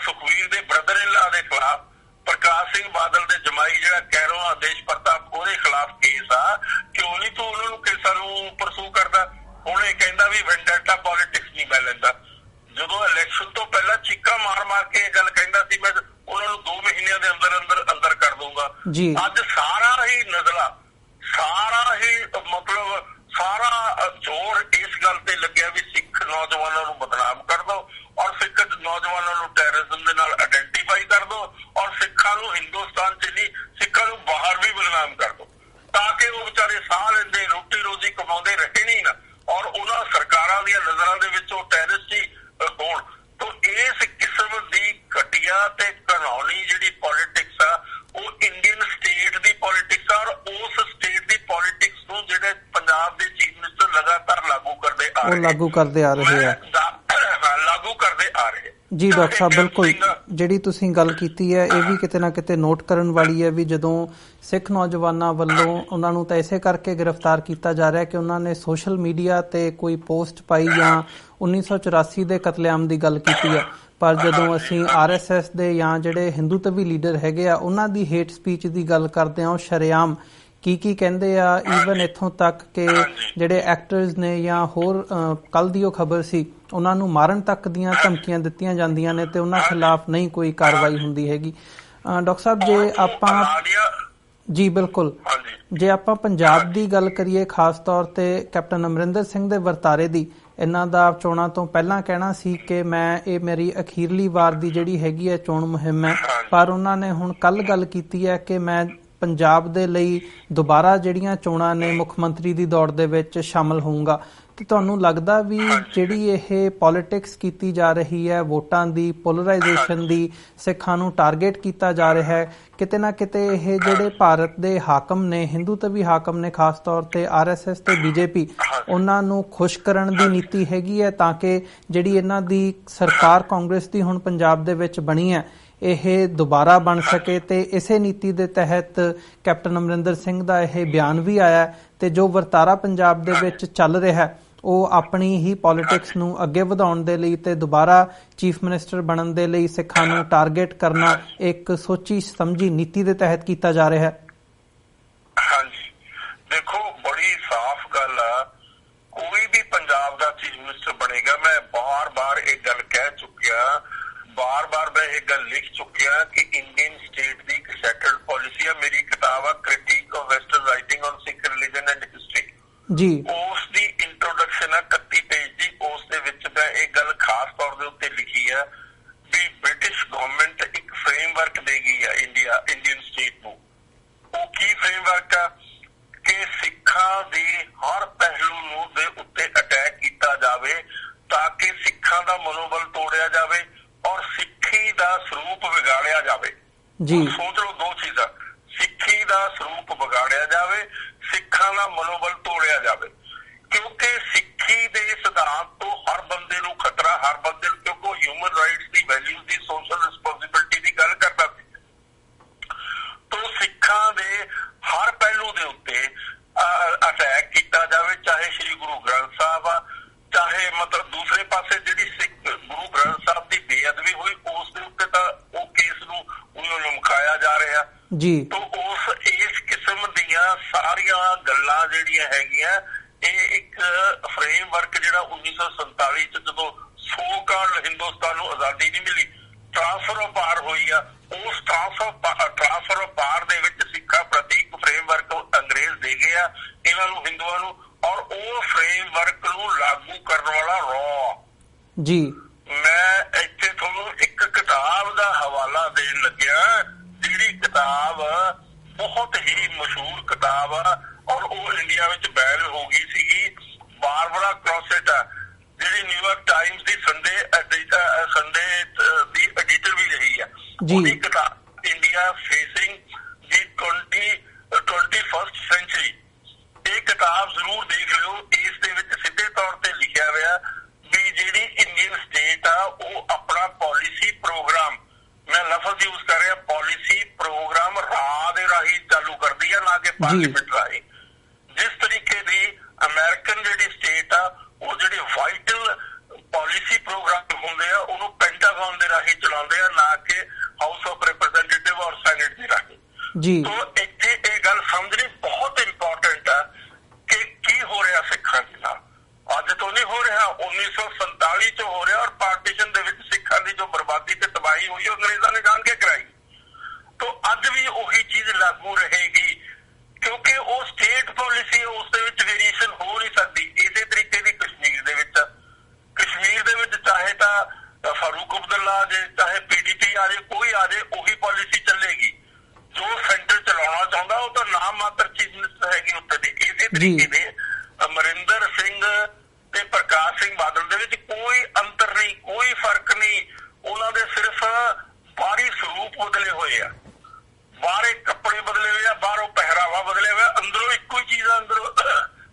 ਸੁਖਵੀਰ ਦੇ ਬ੍ਰਦਰ ਇਨ ਲਾ ਦੇ ਖਿਲਾਫ, ਪ੍ਰਕਾਸ਼ ਸਿੰਘ ਬਾਦਲ ਦੇ ਜਮਾਈ ਜਿਹੜਾ ਕੈਰੋ ਆਦੇਸ਼ ਪ੍ਰਤਾਪ, ਉਹਦੇ ਖਿਲਾਫ ਕੇਸ ਆ। ਕਿਉਂ ਨਹੀਂ ਤੂੰ ਉਹਨਾਂ ਨੂੰ ਕੇਸਾਂ ਨੂੰ ਪਰਸੂ ਕਰਦਾ? ਹੁਣ ਇਹ ਕਹਿੰਦਾ ਵੀ ਵੈਂਡੇਟਾ ਪੋਲਿਟਿਕਸ ਨਹੀਂ ਮੈਂ ਲੈਂਦਾ। ਜਦੋਂ ਇਲੈਕਸ਼ਨ ਤੋਂ ਪਹਿਲਾਂ ਚੀਕਾਂ ਮਾਰ ਕੇ ਇਹ ਗੱਲ ਕਹਿੰਦਾ ਸੀ ਮੈਂ ਉਹਨਾਂ ਨੂੰ 2 ਮਹੀਨਿਆਂ ਦੇ ਅੰਦਰ ਕਰ ਦੂੰਗਾ। ਅੱਜ ਸਾਰਾ ਹੀ ਨਜ਼ਲਾ, ਸਾਰਾ ਹੀ ਮਤਲਬ ਸਾਰਾ ਜ਼ੋਰ ਇਸ ਗੱਲ ਤੇ ਲੱਗਿਆ ਵੀ ਸਿੱਖ ਨੌਜਵਾਨਾਂ ਨੂੰ ਬਦਨਾਮ ਕਰ ਦੋ, ਔਰ ਸਿੱਖ ਨੌਜਵਾਨਾਂ ਨੂੰ ਟੈਰਰਿਜ਼ਮ ਦੇ ਨਾਲ ਆਇਡੈਂਟੀਫਾਈ ਕਰ ਦੋ, ਔਰ ਸਿੱਖਾਂ ਨੂੰ ਹਿੰਦੁਸਤਾਨ 'ਚ ਨਹੀਂ, ਸਿੱਖਾਂ ਨੂੰ ਬਾਹਰ ਵੀ ਬਦਨਾਮ ਕਰ ਦੋ, ਤਾਂ ਕਿ ਉਹ ਵਿਚਾਰੇ ਸਾਹ ਲੈਂਦੇ, ਰੋਟੀ ਰੋਜ਼ੀ ਕਮਾਉਂਦੇ ਰਹੇ ਨਹੀਂ ਨਾ, ਔਰ ਉਹਨਾਂ ਸਰਕਾਰਾਂ ਦੀਆਂ ਨਜ਼ਰਾਂ ਦੇ ਵਿੱਚ ਉਹ ਟੈਰਰਿਸਟ ਹੀ ਹੋਣ। ਤਾਂ ਇਸ ਕਿਸਮ ਦੀ ਘਟੀਆ ਤੇ ਘਿਨੌਣੀ ਜਿਹੜੀ ਪੋਲਿਟਿਕਸ ਆ, ਉਹ ਇੰਡੀਅਨ ਸਟੇਟ ਦੀ ਪੋਲਿਟਿਕਸ ਆ। ਔਰ ਉਸ ਸਟੇਟ ਦੀ ਪੋਲਿਟਿਕਸ ਨੂੰ ਜਿਹੜੇ ਪੰਜਾਬ ਦੇ ਚੀਫ ਮਿਨਿਸਟਰ ਲਗਾਤਾਰ ਲਾਗੂ ਕਰਦੇ ਆ ਰਹੇ ਜੀ। ਡਾਕਟਰ ਸਾਹਿਬ, ਬਿਲਕੁਲ ਜਿਹੜੀ ਤੁਸੀਂ ਗੱਲ ਕੀਤੀ ਹੈ ਇਹ ਵੀ ਕਿਤੇ ਨਾ ਕਿਤੇ ਨੋਟ ਕਰਨ ਵਾਲੀ ਹੈ ਵੀ ਜਦੋਂ ਸਿੱਖ ਨੌਜਵਾਨਾਂ ਵੱਲੋਂ ਉਹਨਾਂ ਨੂੰ ਤਾਂ ਇਸੇ ਕਰਕੇ ਗ੍ਰਿਫਤਾਰ ਕੀਤਾ ਜਾ ਰਿਹਾ ਕਿ ਉਹਨਾਂ ਨੇ ਸੋਸ਼ਲ ਮੀਡੀਆ ਤੇ ਕੋਈ ਪੋਸਟ ਪਾਈ ਜਾਂ 1984 ਦੇ ਕਤਲੇਆਮ ਦੀ ਗੱਲ ਕੀਤੀ ਹੈ। ਪਰ ਜਦੋਂ ਅਸੀਂ RSS ਦੇ ਜਾਂ ਜਿਹੜੇ ਹਿੰਦੂਤਵੀ ਲੀਡਰ ਹੈਗੇ ਆ ਉਹਨਾਂ ਦੀ ਹੇਟ ਸਪੀਚ ਦੀ ਗੱਲ ਕਰਦੇ ਹਾਂ, ਉਹ ਸ਼ਰੇਆਮ ਕੀ ਕਹਿੰਦੇ ਆ। ਈਵਨ ਇੱਥੋਂ ਤੱਕ ਕਿ ਜਿਹੜੇ ਐਕਟਰਸ ਨੇ ਜਾਂ ਹੋਰ ਕੱਲ ਦੀ ਉਹ ਖਬਰ ਸੀ ਉਹਨਾਂ ਨੂੰ ਮਾਰਨ ਤੱਕ ਦੀਆਂ ਧਮਕੀਆਂ ਦਿੱਤੀਆਂ ਜਾਂਦੀਆਂ ਨੇ ਤੇ ਉਹਨਾਂ ਖਿਲਾਫ ਨਹੀਂ ਕੋਈ ਕਾਰਵਾਈ ਹੁੰਦੀ ਹੈਗੀ। ਡਾਕਟਰ ਸਾਹਿਬ ਜੇ ਆਪਾਂ ਜੀ ਬਿਲਕੁਲ ਜੇ ਆਪਾਂ ਪੰਜਾਬ ਦੀ ਗੱਲ ਕਰੀਏ ਖਾਸ ਤੌਰ ਤੇ ਕੈਪਟਨ ਅਮਰਿੰਦਰ ਸਿੰਘ ਦੇ ਵਰਤਾਰੇ ਦੀ, ਇਹਨਾਂ ਦਾ ਚੋਣਾਂ ਤੋਂ ਪਹਿਲਾਂ ਕਹਿਣਾ ਸੀ ਕਿ ਇਹ ਮੇਰੀ ਅਖੀਰਲੀ ਵਾਰ ਦੀ ਜਿਹੜੀ ਹੈਗੀ ਹੈ ਚੋਣ ਮੁਹਿੰਮ ਹੈ, ਪਰ ਉਹਨਾਂ ਨੇ ਹੁਣ ਕੱਲ ਗੱਲ ਕੀਤੀ ਹੈ ਕਿ ਮੈਂ ਪੰਜਾਬ ਦੇ ਲਈ ਦੁਬਾਰਾ ਜਿਹੜੀਆਂ ਚੋਣਾਂ ਨੇ ਮੁੱਖ ਮੰਤਰੀ ਦੀ ਦੌੜ ਦੇ ਵਿੱਚ ਸ਼ਾਮਲ ਹੋਊਂਗਾ। ਤੇ ਤੁਹਾਨੂੰ ਲੱਗਦਾ ਵੀ ਜਿਹੜੀ ਇਹ ਪੋਲਿਟਿਕਸ ਕੀਤੀ ਜਾ ਰਹੀ ਹੈ, ਵੋਟਾਂ ਦੀ ਪੋਲਰਾਈਜੇਸ਼ਨ ਦੀ, ਸਿੱਖਾਂ ਨੂੰ ਟਾਰਗੇਟ ਕੀਤਾ ਜਾ ਰਿਹਾ ਹੈ, ਕਿਤੇ ਨਾ ਕਿਤੇ ਇਹ ਜਿਹੜੇ ਭਾਰਤ ਦੇ ਹਾਕਮ ਨੇ, ਹਿੰਦੂਤਵੀ ਹਾਕਮ ਨੇ ਖਾਸ ਤੌਰ ਤੇ RSS ਤੇ BJP, ਉਹਨਾਂ ਨੂੰ ਖੁਸ਼ ਕਰਨ ਦੀ ਨੀਤੀ ਹੈਗੀ ਹੈ ਤਾਂ ਕਿ ਜਿਹੜੀ ਇਹਨਾਂ ਦੀ ਸਰਕਾਰ ਕਾਂਗਰਸ ਦੀ ਹੁਣ ਪੰਜਾਬ ਦੇ ਵਿੱਚ ਬਣੀ ਹੈ ਇਹ ਦੁਬਾਰਾ ਬਣ ਸਕੇ। ਤੇ ਇਸੇ ਨੀਤੀ ਦੇ ਤਹਿਤ ਕੈਪਟਨ ਅਮਰਿੰਦਰ ਸਿੰਘ ਦਾ ਇਹ ਬਿਆਨ ਵੀ ਆਇਆ ਤੇ ਜੋ ਵਰਤਾਰਾ ਪੰਜਾਬ ਦੇ ਵਿੱਚ ਚੱਲ ਰਿਹਾ ਉਹ ਆਪਣੀ ਹੀ ਪੋਲਿਟਿਕਸ ਨੂੰ ਅੱਗੇ ਵਧਾਉਣ ਦੇ ਲਈ ਤੇ ਦੁਬਾਰਾ ਚੀਫ ਮਿਨਿਸਟਰ ਬਣਨ ਦੇ ਲਈ ਸਿੱਖਾਂ ਨੂੰ ਟਾਰਗੇਟ ਕਰਨਾ ਇੱਕ ਸੋਚੀ ਸਮਝੀ ਨੀਤੀ ਦੇ ਤਹਿਤ ਕੀਤਾ ਜਾ ਰਿਹਾ ਹੈ। ਹਾਂਜੀ, ਦੇਖੋ ਬੜੀ ਸਾਫ਼ ਗੱਲ ਆ, ਕੋਈ ਵੀ ਪੰਜਾਬ ਦਾ ਚੀਫ ਮਿਨਿਸਟਰ ਬਣੇਗਾ, ਮੈਂ ਬਾਰ-ਬਾਰ ਇਹ ਗੱਲ ਕਹਿ ਚੁੱਕਿਆ, ਬਾਰ-ਬਾਰ ਮੈਂ ਇਹ ਗੱਲ ਲਿਖ ਚੁੱਕਿਆ ਕਿ ਇੰਡੀਅਨ ਸਟੇਟ ਦੀ ਇੱਕ ਸੈਟਲਡ ਪਾਲਿਸੀ ਆ। ਮੇਰੀ ਕਿਤਾਬ ਆ critic of western writing on Sikh religion and history ਜੀ, ਉਸ ਦੀ ਇੰਟਰੋਡਕਸ਼ਨ ਆ 31 ਪੇਜ ਦੀ। ਉਸ ਦੇ ਵਿੱਚ ਮੈਂ ਇਹ ਗੱਲ ਖਾਸ ਤੌਰ ਦੇ ਉੱਤੇ ਲਿਖੀ ਆ ਵੀ ਬ੍ਰਿਟਿਸ਼ ਗਵਰਨਮੈਂਟ ਇੱਕ ਫਰੇਮਵਰਕ ਦੇਗੀ ਆ ਇੰਡੀਅਨ ਸਟੇਟ ਨੂੰ। ਉਹ ਕੀ ਫਰੇਮਵਰਕ ਆ ਕਿ ਸਿੱਖਾਂ ਦੇ ਹਰ ਪਹਿਲੂ ਨੂੰ ਦੇ ਉੱਤੇ ਅਟੈਕ ਕੀਤਾ ਜਾਵੇ ਤਾਂ ਕਿ ਸਿੱਖਾਂ ਦਾ ਮਨੋਬਲ ਤੋੜਿਆ ਜਾਵੇ ਔਰ ਸਿੱਖੀ ਦਾ ਸਰੂਪ ਵਿਗਾੜਿਆ ਜਾਵੇ। ਜੀ ਸੋਚ ਲਓ ਦੋ ਚੀਜ਼ਾਂ, ਸਿੱਖੀ ਦਾ ਸਰੂਪ ਵਿਗਾੜਿਆ ਜਾਵੇ, ਸਿੱਖਾਂ ਦਾ ਮਨੋਬਲ ਤੋੜਿਆ ਜਾਵੇ, ਕਿਉਂਕਿ ਸਿੱਖੀ ਦੇ ਸਿਧਾਂਤ ਤੋਂ ਹਰ ਬੰਦੇ ਨੂੰ ਖਤਰਾ, ਹਰ ਬੰਦੇ ਨੂੰ, ਕਿਉਂਕਿ ਉਹ ਹਿਊਮਨ ਰਾਈਟਸ ਦੀ, ਵੈਲਿਊਜ਼ ਦੀ, ਸੋਸ਼ਲ ਰਿਸਪੌਂਸਿਬਿਲਿਟੀ ਦੀ ਗੱਲ ਕਰਦਾ ਸੀ। ਤੋਂ ਸਿੱਖਾਂ ਦੇ ਹਰ ਪਹਿਲੂ ਦੇ ਉੱਤੇ ਅਟੈਕ ਕੀਤਾ ਜਾਵੇ, ਚਾਹੇ ਸ਼੍ਰੀ ਗੁਰੂ ਗ੍ਰੰਥ ਸਾਹਿਬ ਆ, ਚਾਹੇ ਮਤਲਬ ਦੂਸਰੇ ਪਾਸੇ ਜਿਹੜੀ ਸਿੱਖ ਗੁਰੂ ਗ੍ਰੰਥ ਸਾਹਿਬ ਦੀ ਬੇਅਦਬੀ ਹੋਈ ਉਸ ਦੇ ਉੱਤੇ ਤਾਂ ਉਹ ਕੇਸ ਨੂੰ ਲਮਕਾਇਆ ਜਾ ਰਿਹਾ ਜੀ। ਤੋਂ ਇਸ ਕਿਸਮ ਦੀਆਂ ਸਾਰੀਆਂ ਗੱਲਾਂ ਜਿਹੜੀਆਂ ਹੈਗੀਆਂ, ਇਹ ਇੱਕ ਫਰੇਮਵਰਕ ਜਿਹੜਾ 1947 ਚ ਜਦੋਂ ਸੋ ਕਾਲਡ ਹਿੰਦੁਸਤਾਨ ਨੂੰ ਆਜ਼ਾਦੀ ਨਹੀਂ ਮਿਲੀ, ਟ੍ਰਾਂਸਫਰ ਆਫ ਪਾਵਰ ਹੋਈ ਆ, ਉਸ ਟ੍ਰਾਂਸਫਰ ਆਫ ਪਾਵਰ ਦੇ ਵਿੱਚ ਸਿੱਖਾਂ ਪ੍ਰਤੀ ਇੱਕ ਫਰੇਮਵਰਕ ਅੰਗਰੇਜ਼ ਦੇ ਗਏ ਆ ਇਹਨਾਂ ਨੂੰ, ਹਿੰਦੂਆਂ ਨੂੰ, ਔਰ ਉਹ ਫਰੇਮਵਰਕ ਨੂੰ ਲਾਗੂ ਕਰਨ ਵਾਲਾ ਰॉ ਜੀ। ਮੈਂ ਇੱਥੇ ਤੁਹਾਨੂੰ ਇੱਕ ਕਿਤਾਬ ਦਾ ਹਵਾਲਾ ਦੇਣ ਲੱਗਿਆ, ਜਿਹੜੀ ਕਿਤਾਬ ਬਹੁਤ ਹੀ ਮਸ਼ਹੂਰ ਕਿਤਾਬ ਆ ਔਰ ਉਹ ਇੰਡੀਆ ਵਿੱਚ ਬੈਨ ਹੋ ਗਈ ਸੀਗੀ, ਬਾਰਬਰਾ ਕ੍ਰੋਸੈਟ ਆ, ਜਿਹੜੀ New York Times the Sunday the editor ਵੀ ਰਹੀ ਆ। ਉਹਦੀ ਕਿਤਾਬ ਇੰਡੀਆ ਫੇਸਿੰਗ ਦੀ 21st ਸੈਂਚੁਰੀ, ਇਹ ਕਿਤਾਬ ਜ਼ਰੂਰ ਦੇਖ ਲਿਓ। ਇਸ ਦੇ ਵਿੱਚ ਸਿੱਧੇ ਤੌਰ ਤੇ ਲਿਖਿਆ ਹੋਇਆ ਵੀ ਜਿਹੜੀ ਇੰਡੀਅਨ ਸਟੇਟ ਆ ਉਹ ਆਪਣਾ ਪੋਲਿਸੀ ਪ੍ਰੋਗਰਾਮ, ਮੈਂ ਲਫ਼ਜ਼ ਯੂਜ਼ ਕਰ ਰਿਹਾ, ਪੋਲਿਸੀ ਪ੍ਰੋਗਰਾਮ ਰਾਹ ਦੇ ਰਾਹੀਂ ਚਾਲੂ ਕਰਦੀ ਆ, ਨਾ ਕਿ ਪਾਰਲੀਮੈਂਟ ਰਾਹੀਂ। ਜਿਸ ਤਰੀਕੇ ਦੀ ਅਮਰੀਕਨ ਜਿਹੜੀ ਸਟੇਟ ਆ ਉਹ ਜਿਹੜੇ ਵਾਈਟਲ ਪੋਲਿਸੀ ਪ੍ਰੋਗਰਾਮ ਹੁੰਦੇ ਆ ਉਹਨੂੰ ਪੈਂਟਾਗਨ ਦੇ ਰਾਹੀਂ ਚਲਾਉਂਦੇ ਆ, ਨਾ ਕਿ ਹਾਊਸ ਆਫ ਰਿਪਰੈਜ਼ੈਂਟੇਟਿਵ ਔਰ ਸੈਨੇਟ ਦੇ ਰਾਹੀਂ ਜੀ। ਤੋਂ ਇੱਥੇ ਇਹ ਗੱਲ ਸਮਝਣੀ ਬਹੁਤ ਇੰਪੋਰਟੈਂਟ ਆ ਕਿ ਕੀ ਹੋ ਰਿਹਾ ਸਿੱਖਾਂ ਦੇ ਨਾਲ। ਅੱਜ ਤੋਂ ਨਹੀਂ ਹੋ ਰਿਹਾ, 1947 ਚ ਹੋ ਰਿਹਾ, ਔਰ ਪਾਰਟੀਸ਼ਨ ਦੇ ਵਿੱਚ ਸਿੱਖਾਂ ਦੀ ਜੋ ਬਰਬਾਦੀ ਤੇ ਤਬਾਹੀ ਹੋਈ ਉਹ ਅੰਗਰੇਜ਼ਾਂ ਨੇ ਜਾਣ ਕੇ ਕਰਾਈ। ਤੋਂ ਅੱਜ ਵੀ ਉਹੀ ਚੀਜ਼ ਲਾਗੂ ਰਹੇਗੀ ਕਿਉਂਕਿ ਉਹ ਸਟੇਟ ਪਾਲਿਸੀ ਹੈ, ਉਸ ਦੇ ਵਿੱਚ ਵੇਰੀਏਸ਼ਨ ਹੋ ਨਹੀਂ ਸਕਦੀ। ਇਸੇ ਤਰੀਕੇ ਦੀ ਕਸ਼ਮੀਰ ਦੇ ਵਿੱਚ ਚਾਹੇ ਤਾਂ ਫਾਰੂਕ ਅਬਦੁੱਲਾ ਆ ਜਾਏ, ਚਾਹੇ PDP ਆ ਜਾਏ, ਕੋਈ ਆ ਜਾਏ, ਉਹੀ ਪਾਲਿਸੀ ਚੱਲੇਗੀ। ਜੋ ਸੈਂਟਰ ਚਲਾਉਣਾ ਚਾਹੁੰਦਾ ਉਹ ਤਾਂ ਨਾਮ ਮਾਤਰ ਚੀਫ ਮਿਨਿਸਟਰ ਹੈਗੀ ਉੱਤੇ ਦੇ। ਇਸੇ ਤਰੀਕੇ ਦੇ ਅਮਰਿੰਦਰ ਸਿੰਘ ਤੇ ਪ੍ਰਕਾਸ਼ ਸਿੰਘ ਬਾਦਲ ਦੇ ਵਿੱਚ ਕੋਈ ਅੰਤਰ ਨਹੀਂ, ਕੋਈ ਫਰਕ ਨਹੀਂ। ਉਹਨਾਂ ਦੇ ਸਿਰਫ ਬਾਹਰੀ ਸਰੂਪ ਬਦਲੇ ਹੋਏ ਆ, ਬਾਹਰੇ ਕੱਪੜੇ ਬਦਲੇ ਹੋਏ ਆ, ਬਾਹਰੋਂ ਪਹਿਰਾਵਾ ਬਦਲਿਆ ਹੋਇਆ, ਅੰਦਰੋਂ ਇੱਕੋ ਹੀ ਚੀਜ਼ ਆ, ਅੰਦਰੋਂ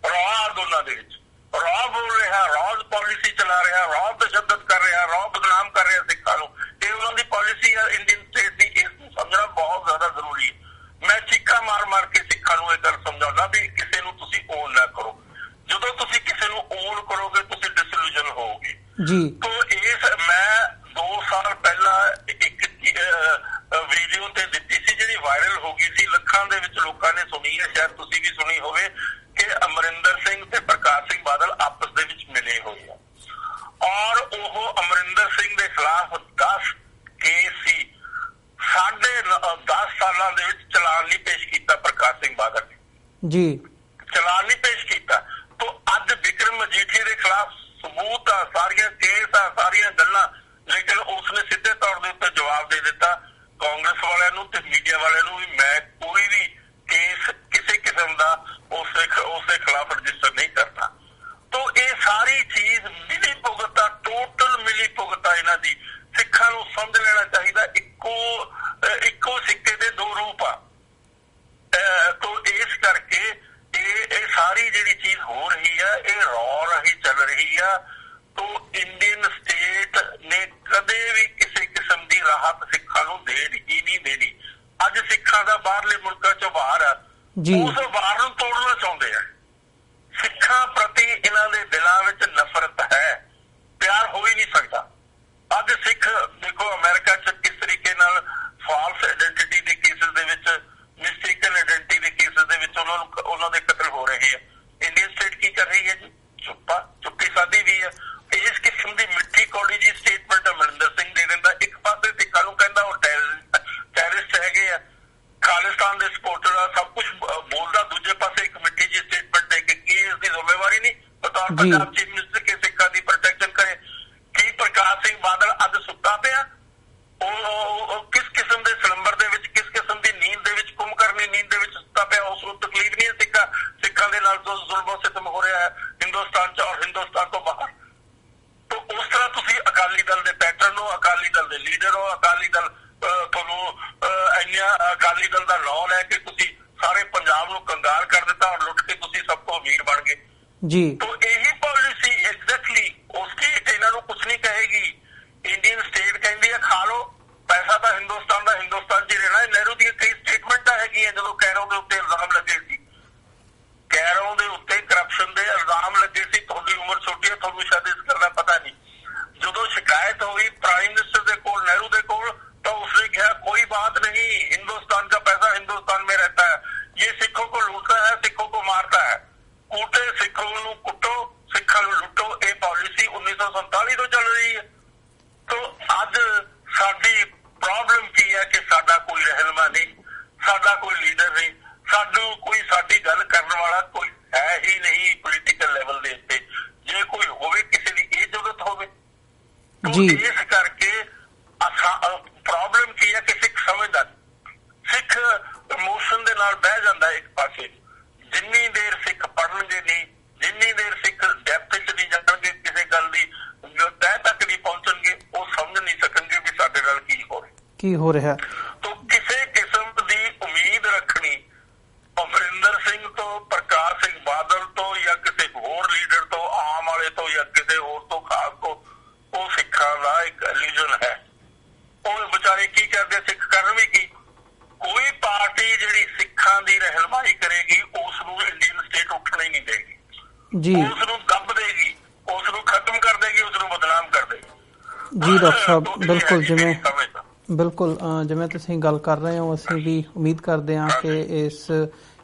ਰੌਲਾ ਦੋਨਾਂ ਦੇ ਵਿੱਚ। ਰੌ ਬੋਲ ਰਿਹਾ, ਰੌ ਪਾਲਿਸੀ ਚਲਾ ਰਿਹਾ, ਰੌ ਤਸ਼ੱਦਦ ਕਰ ਰਿਹਾ, ਰੌ ਬਦਨਾਮ ਕਰ ਰਿਹਾ ਸਿੱਖਾਂ ਨੂੰ। ਇਹ ਉਹਨਾਂ ਦੀ ਪਾਲਿਸੀ ਆ ਇੰਡੀਅਨ ਸਟੇਟ ਦੀ। ਇਸ ਨੂੰ ਸਮਝਣਾ ਬਹੁਤ ਜ਼ਿਆਦਾ ਜ਼ਰੂਰੀ ਹੈ। ਮੈਂ ਚੀਕਾਂ ਮਾਰ ਕੇ ਸਿੱਖਾਂ ਨੂੰ ਇਹ ਗੱਲ ਸਮਝਾਉਣਾ ਵੀ ਕਿਸੇ ਨੂੰ ਤੁਸੀਂ ਓਨ ਨਾ ਕਰੋ। ਜਦੋਂ ਤੁਸੀਂ ਕਿਸੇ ਨੂੰ ਓਨ ਕਰੋਗੇ ਤੁਸੀਂ ਡਿਸਇਲੂਜਨ ਹੋਵੋਗੇ ਜੀ। ਤੋਂ ਇਸ ਮੈਂ 2 ਸਾਲ ਪਹਿਲਾਂ ਇੱਕ ਵੀਡੀਓ ਤੇ ਦਿੱਤੀ ਸੀ ਜਿਹੜੀ ਵਾਇਰਲ ਹੋ ਗਈ ਸੀ, ਲੱਖਾਂ ਦੇ ਵਿੱਚ ਲੋਕਾਂ ਨੇ ਸੁਣੀ ਹੈ, ਸ਼ਾਇਦ ਤੁਸੀਂ ਵੀ ਸੁਣੀ ਹੋਵੇ ਕਿ ਅਮਰਿੰਦਰ ਸਿੰਘ ਤੇ ਪ੍ਰਕਾਸ਼ ਸਿੰਘ ਬਾਦਲ ਆਪਸ ਦੇ ਵਿੱਚ ਮਿਲੇ ਹੋਏ ਆ ਔਰ ਉਹ ਅਮਰਿੰਦਰ ਸਿੰਘ ਦੇ ਖਿਲਾਫ 10 ਕੇਸ ਸੀ 10.5 ਸਾਲਾਂ ਦੇ ਵਿੱਚ ਚਲਾਨ ਨਹੀਂ ਪੇਸ਼ ਕੀਤਾ ਪ੍ਰਕਾਸ਼ ਸਿੰਘ ਬਾਦਲ ਨੇ ਜੀ ਚਲਾਨ ਨਹੀਂ ਪੇਸ਼ ਕੀਤਾ। तो ਅੱਜ ਵਿਕਰਮ ਮਜੀਠੀਆ ਦੇ ਖਿਲਾਫ ਸਬੂਤ ਆ, ਸਾਰੀਆਂ ਕੇਸ ਆ, ਸਾਰੀਆਂ ਗੱਲਾਂ, ਲੇਕਿਨ ਉਸਨੇ ਸਿੱਧੇ ਤੌਰ ਦੇ ਉੱਤੇ ਜਵਾਬ ਦੇ ਦਿੱਤਾ ਕਾਂਗਰਸ ਵਾਲਿਆਂ ਨੂੰ ਤੇ ਮੀਡੀਆ ਵਾਲਿਆਂ ਨੂੰ ਵੀ ਮੈਂ ਕੋਈ ਵੀ ਕੇਸ ਕਿਸੇ ਕਿਸਮ ਦਾ ਉਸਦੇ ਖਿਲਾਫ ਰਜਿਸਟਰ ਨਹੀਂ ਕਰਨਾ। तो ਇਹ ਸਾਰੀ ਚੀਜ਼ ਮਿਲੀ ਭੁਗਤ ਆ, ਟੋਟਲ ਮਿਲੀ ਭੁਗਤ ਆ ਇਹਨਾਂ ਦੀ। ਸਿੱਖਾਂ ਨੂੰ ਸਮਝ ਲੈਣਾ ਚਾਹੀਦਾ ਇੱਕੋ ਸਿੱਕੇ ਦੇ ਦੋ ਰੂਪ ਆ। तो ਇਸ ਕਰਕੇ ਇਹ ਸਾਰੀ ਜਿਹੜੀ ਚੀਜ਼ ਹੋ ਰਹੀ ਆ ਇਹ ਰੌ ਰਹੀ ਚੱਲ ਰਹੀ ਆ। तो ਇੰਡੀਅਨ ਸਟੇਟ ਨੇ ਕਦੇ ਵੀ ਕਿਸੇ ਕਿਸਮ ਦੀ ਰਾਹਤ ਸਿੱਖਾਂ ਨੂੰ ਹੀ ਨਹੀਂ ਦੇਣੀ। ਅੱਜ ਸਿੱਖਾਂ ਦਾ ਬਾਹਰਲੇ ਮੁਲਕਾਂ ਚੋਂ ਬਾਹਰ ਆ, ਉਸ ਬਾਹਰ ਨੂੰ ਤੋੜਨਾ ਚਾਹੁੰਦੇ ਆ। ਸਿੱਖਾਂ ਪ੍ਰਤੀ ਇਹਨਾਂ ਦੇ ਦਿਲਾਂ ਵਿੱਚ ਨਫ਼ਰਤ ਹੈ, ਪਿਆਰ ਹੋ ਹੀ ਨਹੀਂ ਸਕਦਾ। ਅੱਜ ਸਿੱਖ ਦੇਖੋ ਅਮਰੀਕਾ ਚ ਕਿਸ ਤਰੀਕੇ ਨਾਲ ਫਾਲਸ ਆਇਡੈਂਟੀਟੀ ਦੇ ਕੇਸਿਸ ਦੇ ਵਿੱਚ, ਮਿਸਟੇਕਨ ਆਇਡੈਂਟੀਟੀ ਦੇ ਕੇਸਿਸ ਦੇ ਵਿੱਚ ਉਹਨਾਂ ਦੇ ਕਤਲ ਹੋ ਰਹੇ ਆ। ਇੰਡੀਅਨ ਸਟੇਟ ਕੀ ਕਰ ਰਹੀ ਹੈ ਜੀ? ਚੁੱਪੀ ਸਾਦੀ ਵੀ ਹੈ। ਇਸ ਕਿਸਮ ਦੀ ਮਿੱਠੀ ਕੌੜੀ ਜੀ ਸਟੇਟਮੈਂਟ ਅਮਰਿੰਦਰ ਸਿੰਘ ਦੇ ਦਿੰਦਾ। ਇੱਕ ਪਾਸੇ ਸਿੱਖਾਂ ਨੂੰ ਕਹਿੰਦਾ ਉਹ ਟੈਰਰਿਸਟ ਹੈਗੇ ਆ, ਖਾਲਿਸਤਾਨ ਦੇ ਸਪੋਰਟਰ ਆ, ਸਭ ਕੁਝ ਬੋਲਦਾ, ਦੂਜੇ ਪਾਸੇ ਇੱਕ ਮਿੱਠੀ ਜੀ ਸਟੇਟਮੈਂਟ ਦੇ ਕੇ ਕੀ ਇਸ ਦੀ ਜ਼ਿੰਮੇਵਾਰੀ ਨਹੀਂ ਬਤੌਰ ਪੰਜਾਬ ਚੀਫ ਮਿਨਿਸਟਰ ਕੇ ਸਿੱਖਾਂ ਦੀ ਪ੍ਰੋਟੈਕਸ਼ਨ ਕਰੇ? ਕੀ ਪ੍ਰਕਾਸ਼ ਸਿੰਘ ਬਾਦਲ ਅੱਜ ਸੁੱਤਾ ਪਿਆ? ਉਹ ਕਿਸ ਕਿਸਮ ਦੇ ਸਲੰਬਰ ਦੇ ਵਿੱਚ, ਕਿਸ ਕਿਸਮ ਦੀ ਨੀਂਦ ਦੇ ਵਿੱਚ, ਕੁੰਭ ਕਰਨੀ ਨੀਂਦ ਦੇ ਵਿੱਚ ਸੁੱਤਾ ਪਿਆ? ਉਸ ਨੂੰ ਤਕਲੀਫ ਨਹੀਂ ਹੈ ਸਿੱਖਾਂ ਦੇ ਨਾਲ ਜੋ ਜ਼ੁਲਮ ਸਿਤਮ ਹੋ ਰਿਹਾ ਹੈ ਹਿੰਦੁਸਤਾਨ ਚ ਔਰ ਹਿੰਦੁਸਤਾਨ ਤੋਂ ਬਾਹਰ। तो ਉਸ ਤਰ੍ਹਾਂ ਤੁਸੀਂ ਅਕਾਲੀ ਦਲ ਦੇ ਪੈਟਰਨ ਹੋ, ਅਕਾਲੀ ਦਲ ਦੇ ਲੀਡਰ ਹੋ, ਅਕਾਲੀ ਦਲ ਤੁਹਾਨੂੰ ਇੰਨਾ ਅਕਾਲੀ ਦਲ ਦਾ ਨਾਂ ਲੈ ਕੇ ਤੁਸੀਂ ਸਾਰੇ ਪੰਜਾਬ ਨੂੰ ਕੰਗਾਲ ਕਰ ਦਿੱਤਾ ਔਰ ਲੁੱਟ ਕੇ ਤੁਸੀਂ ਸਭ ਤੋਂ ਅਮੀਰ ਬਣ ਗਏ ਜੀ। तो ਇਹੀ ਪਾਲਿਸੀ ਐਗਜ਼ੈਕਟਲੀ ਉਸकी ਇਹਨਾਂ ਨੂੰ ਕੁਝ ਨਹੀਂ ਕਹੇਗੀ। ਇੰਡੀਅਨ ਸਟੇਟ ਕਹਿੰਦੀ ਹੈ ਖਾ ਲਓ ਪੈਸਾ ਤਾਂ ਹਿੰਦੁਸਤਾਨ ਦਾ ਹਿੰਦੁਸਤਾਨ ਚ ਰਹਿਣਾ। ਨਹਿਰੂ ਦੀਆਂ ਕਈ ਸਟੇਟਮੈਂਟਾਂ ਹੈਗੀਆਂ ਜਦੋਂ ਕੈਰੋਂ ਦੇ ਉੱਤੇ ਇਲਜ਼ਾਮ ਲੱਗੇ ਸੀ, ਕੈਰੋਂ ਦੇ ਉੱਤੇ ਕਰਪਸ਼ਨ ਦੇ ਇਲਜ਼ਾਮ ਲੱਗੇ ਸੀ। ਤੁਹਾਡੀ ਉਮਰ ਛੋਟੀ ਹੈ, ਤੁਹਾਨੂੰ ਸ਼ਾਇਦ ਇਸ ਗੱਲ ਦਾ ਪਤਾ ਨਹੀਂ। ਜਦੋਂ ਸ਼ਿਕਾਇਤ ਹੋਈ ਪ੍ਰਾਈਮ ਮਿਨਿਸਟਰ ਦੇ ਕੋਲ, ਨਹਿਰੂ ਦੇ ਕੋਲ, तो उसने कहा कोई बात नहीं, हिंदुस्तान का पैसा हिंदुस्तान में रहता है, ये सिखों को लूटता है, सिखों को मारता है। कूटे सिखों ਨੂੰ ਕੁੱਟੋ, ਸਿੱਖਾਂ ਨੂੰ ਲੁੱਟੋ, ਇਹ ਪਾਲਿਸੀ 1947 ਤੋਂ ਚੱਲ ਰਹੀ ਹੈ। तो ਅੱਜ ਸਾਡੀ ਪ੍ਰੋਬਲਮ ਕੀ ਹੈ ਕਿ ਸਾਡਾ ਕੋਈ ਰਹਿਨੁਮਾ ਨਹੀਂ, ਸਾਡਾ ਕੋਈ ਲੀਡਰ ਨਹੀਂ, ਸਾਨੂੰ ਕੋਈ ਸਾਡੀ ਗੱਲ ਕਰਨ ਵਾਲਾ ਕੋਈ ਹੈ ਹੀ ਨਹੀਂ ਪੋਲੀਟੀਕਲ ਲੈਵਲ ਦੇ ਉੱਤੇ। ਜੇ ਕੋਈ ਹੋਵੇ ਕਿਸੇ ਦੀ ਇਹ ਜ਼ਰੂਰਤ ਹੋਵੇ ਜੀ। ਇਸ ਕਰਕੇ ਪ੍ਰੋਬਲਮ ਕੀ ਹੈ ਕਿ ਸਿੱਖ ਸਮਝਦਾ, ਸਿੱਖ ਇਮੋਸ਼ਨ ਦੇ ਨਾਲ ਬਹਿ ਜਾਂਦਾ ਇੱਕ ਪਾਸੇ। ਜਿੰਨੀ ਦੇਰ ਸਿੱਖ ਪੜ੍ਹਨਗੇ ਨਹੀਂ, ਜਿੰਨੀ ਦੇਰ ਸਿੱਖ ਡੈਪਥ ਚ ਨਹੀਂ ਜਾਣਗੇ, ਕਿਸੇ ਗੱਲ ਦੀ ਤਹਿ ਤੱਕ ਨਹੀਂ ਪਹੁੰਚਣਗੇ, ਉਹ ਸਮਝ ਨਹੀਂ ਸਕਣਗੇ ਵੀ ਸਾਡੇ ਨਾਲ ਕੀ ਹੋ ਰਿਹਾ। ਤਾਂ ਕਿਸੇ ਕਿਸਮ ਦੀ ਉਮੀਦ ਰੱਖਣੀ ਅਮਰਿੰਦਰ ਸਿੰਘ ਤੋਂ, ਪ੍ਰਕਾਸ਼ ਸਿੰਘ ਬਾਦਲ ਤੋਂ ਜਾਂ ਕਿਸੇ ਹੋਰ ਲੀਡਰ ਤੋਂ, ਆਮ ਵਾਲੇ ਤੋਂ ਜਾਂ ਕਿਸੇ ਹੋਰ ਤੋਂ ਖਾਸ ਤੋਂ, ਉਹ ਸਿੱਖਾਂ ਦਾ ਇੱਕ ਇਲੂਜ਼ਨ ਹੈ। ਉਹ ਵਿਚਾਰੇ ਕੀ ਕਰਦੇ, ਸਿੱਖ ਕਰਨ ਵੀ ਕੀ? ਕੋਈ ਪਾਰਟੀ ਜਿਹੜੀ ਸਿੱਖਾਂ ਦੀ ਰਹਿਨੁਮਾਈ ਕਰੇਗੀ ਉਸ ਨੂੰ ਇੰਡੀਅਨ ਸਟੇਟ ਉੱਠਣਾ ਹੀ ਨਹੀਂ ਦੇਗੀ ਜੀ। ਉਸ ਨੂੰ ਦੱਬ ਦੇਗੀ, ਉਸ ਨੂੰ ਖਤਮ ਕਰ ਦੇਗੀ, ਉਸ ਨੂੰ ਬਦਨਾਮ ਕਰ ਦੇਗੀ ਜੀ। ਡਾਕਟਰ ਸਾਹਿਬ ਬਿਲਕੁਲ ਜਿਵੇਂ ਤੁਸੀਂ ਗੱਲ ਕਰ ਰਹੇ ਹੋ, ਅਸੀਂ ਵੀ ਉਮੀਦ ਕਰਦੇ ਹਾਂ ਕਿ ਇਸ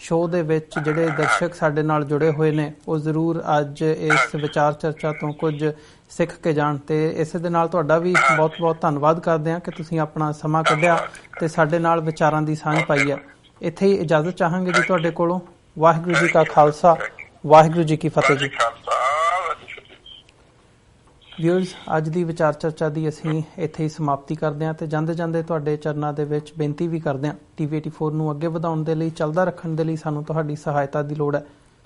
ਸ਼ੋਅ ਦੇ ਵਿੱਚ ਜਿਹੜੇ ਦਰਸ਼ਕ ਸਾਡੇ ਨਾਲ ਜੁੜੇ ਹੋਏ ਨੇ ਉਹ ਜ਼ਰੂਰ ਅੱਜ ਇਸ ਵਿਚਾਰ ਚਰਚਾ ਤੋਂ ਕੁਝ ਸਿੱਖ ਕੇ ਜਾਣ। ਤੇ ਇਸੇ ਦੇ ਨਾਲ ਤੁਹਾਡਾ ਵੀ ਬਹੁਤ ਬਹੁਤ ਧੰਨਵਾਦ ਕਰਦੇ ਹਾਂ ਕਿ ਤੁਸੀਂ ਆਪਣਾ ਸਮਾਂ ਕੱਢਿਆ ਤੇ ਸਾਡੇ ਨਾਲ ਵਿਚਾਰਾਂ ਦੀ ਸਾਂਝ ਪਾਈ ਹੈ। ਇੱਥੇ ਹੀ ਇਜਾਜ਼ਤ ਚਾਹਾਂਗੇ ਜੀ ਤੁਹਾਡੇ ਕੋਲੋਂ। ਵਾਹਿਗੁਰੂ ਜੀ ਕਾ ਖਾਲਸਾ, ਵਾਹਿਗੁਰੂ ਜੀ ਕੀ ਫਤਿਹ ਜੀ। ਵਿਊਅਰਸ, ਅੱਜ ਦੀ ਵਿਚਾਰ ਚਰਚਾ ਦੀ ਅਸੀਂ ਇੱਥੇ ਹੀ ਸਮਾਪਤੀ ਕਰਦੇ ਹਾਂ ਤੇ ਜਾਂਦੇ ਜਾਂਦੇ ਤੁਹਾਡੇ ਚਰਨਾਂ ਦੇ ਵਿੱਚ ਬੇਨਤੀ ਵੀ ਕਰਦੇ ਹਾਂ, TV84 ਨੂੰ ਅੱਗੇ ਵਧਾਉਣ ਦੇ ਲਈ, ਚੱਲਦਾ ਰੱਖਣ ਦੇ ਲਈ ਸਾਨੂੰ ਤੁਹਾਡੀ ਸਹਾਇਤਾ ਦੀ ਲੋੜ ਹੈ।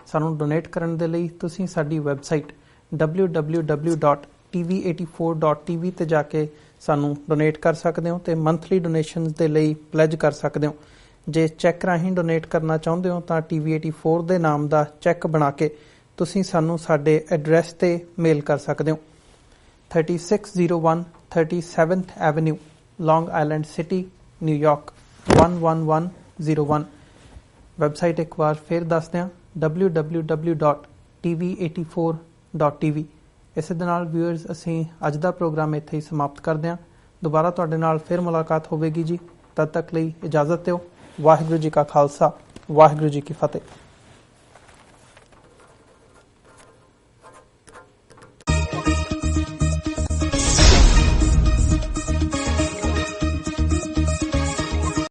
ਸਾਨੂੰ ਡੋਨੇਟ ਕਰਨ ਦੇ ਲਈ ਤੁਸੀਂ ਸਾਡੀ ਵੈਬਸਾਈਟ www.tv84.tv ਤੇ ਜਾ ਕੇ ਸਾਨੂੰ ਡੋਨੇਟ ਕਰ ਸਕਦੇ ਹੋ ਤੇ ਮੰਥਲੀ ਡੋਨੇਸ਼ਨਸ ਦੇ ਲਈ ਪਲੈਜ ਕਰ ਸਕਦੇ ਹੋ। ਜੇ ਚੈੱਕ ਰਾਹੀਂ ਡੋਨੇਟ ਕਰਨਾ ਚਾਹੁੰਦੇ ਹੋ ਤਾਂ TV84 ਦੇ ਨਾਮ ਦਾ ਚੈੱਕ ਬਣਾ ਕੇ ਤੁਸੀਂ ਸਾਨੂੰ ਸਾਡੇ ਐਡਰੈਸ ਤੇ ਮੇਲ ਕਰ ਸਕਦੇ ਹੋ। 3601 37th Avenue, Long Island City, New York 11101। Website ਇੱਕ ਵਾਰ ਫਿਰ ਦੱਸ ਦਿਆਂ www.tv84.tv। ਇਸੇ ਦੇ ਨਾਲ ਵਿਊਅਰਸ ਅਸੀਂ ਅੱਜ ਦਾ ਪ੍ਰੋਗਰਾਮ ਇੱਥੇ ਹੀ ਸਮਾਪਤ ਕਰਦੇ ਹਾਂ। ਦੁਬਾਰਾ ਤੁਹਾਡੇ ਨਾਲ ਫਿਰ ਮੁਲਾਕਾਤ ਹੋਵੇਗੀ ਜੀ। ਤਦ ਤੱਕ ਲਈ ਇਜਾਜ਼ਤ ਦਿਓ। ਵਾਹਿਗੁਰੂ ਜੀ ਕਾ ਖਾਲਸਾ, ਵਾਹਿਗੁਰੂ ਜੀ ਕੀ ਫਤਿਹ।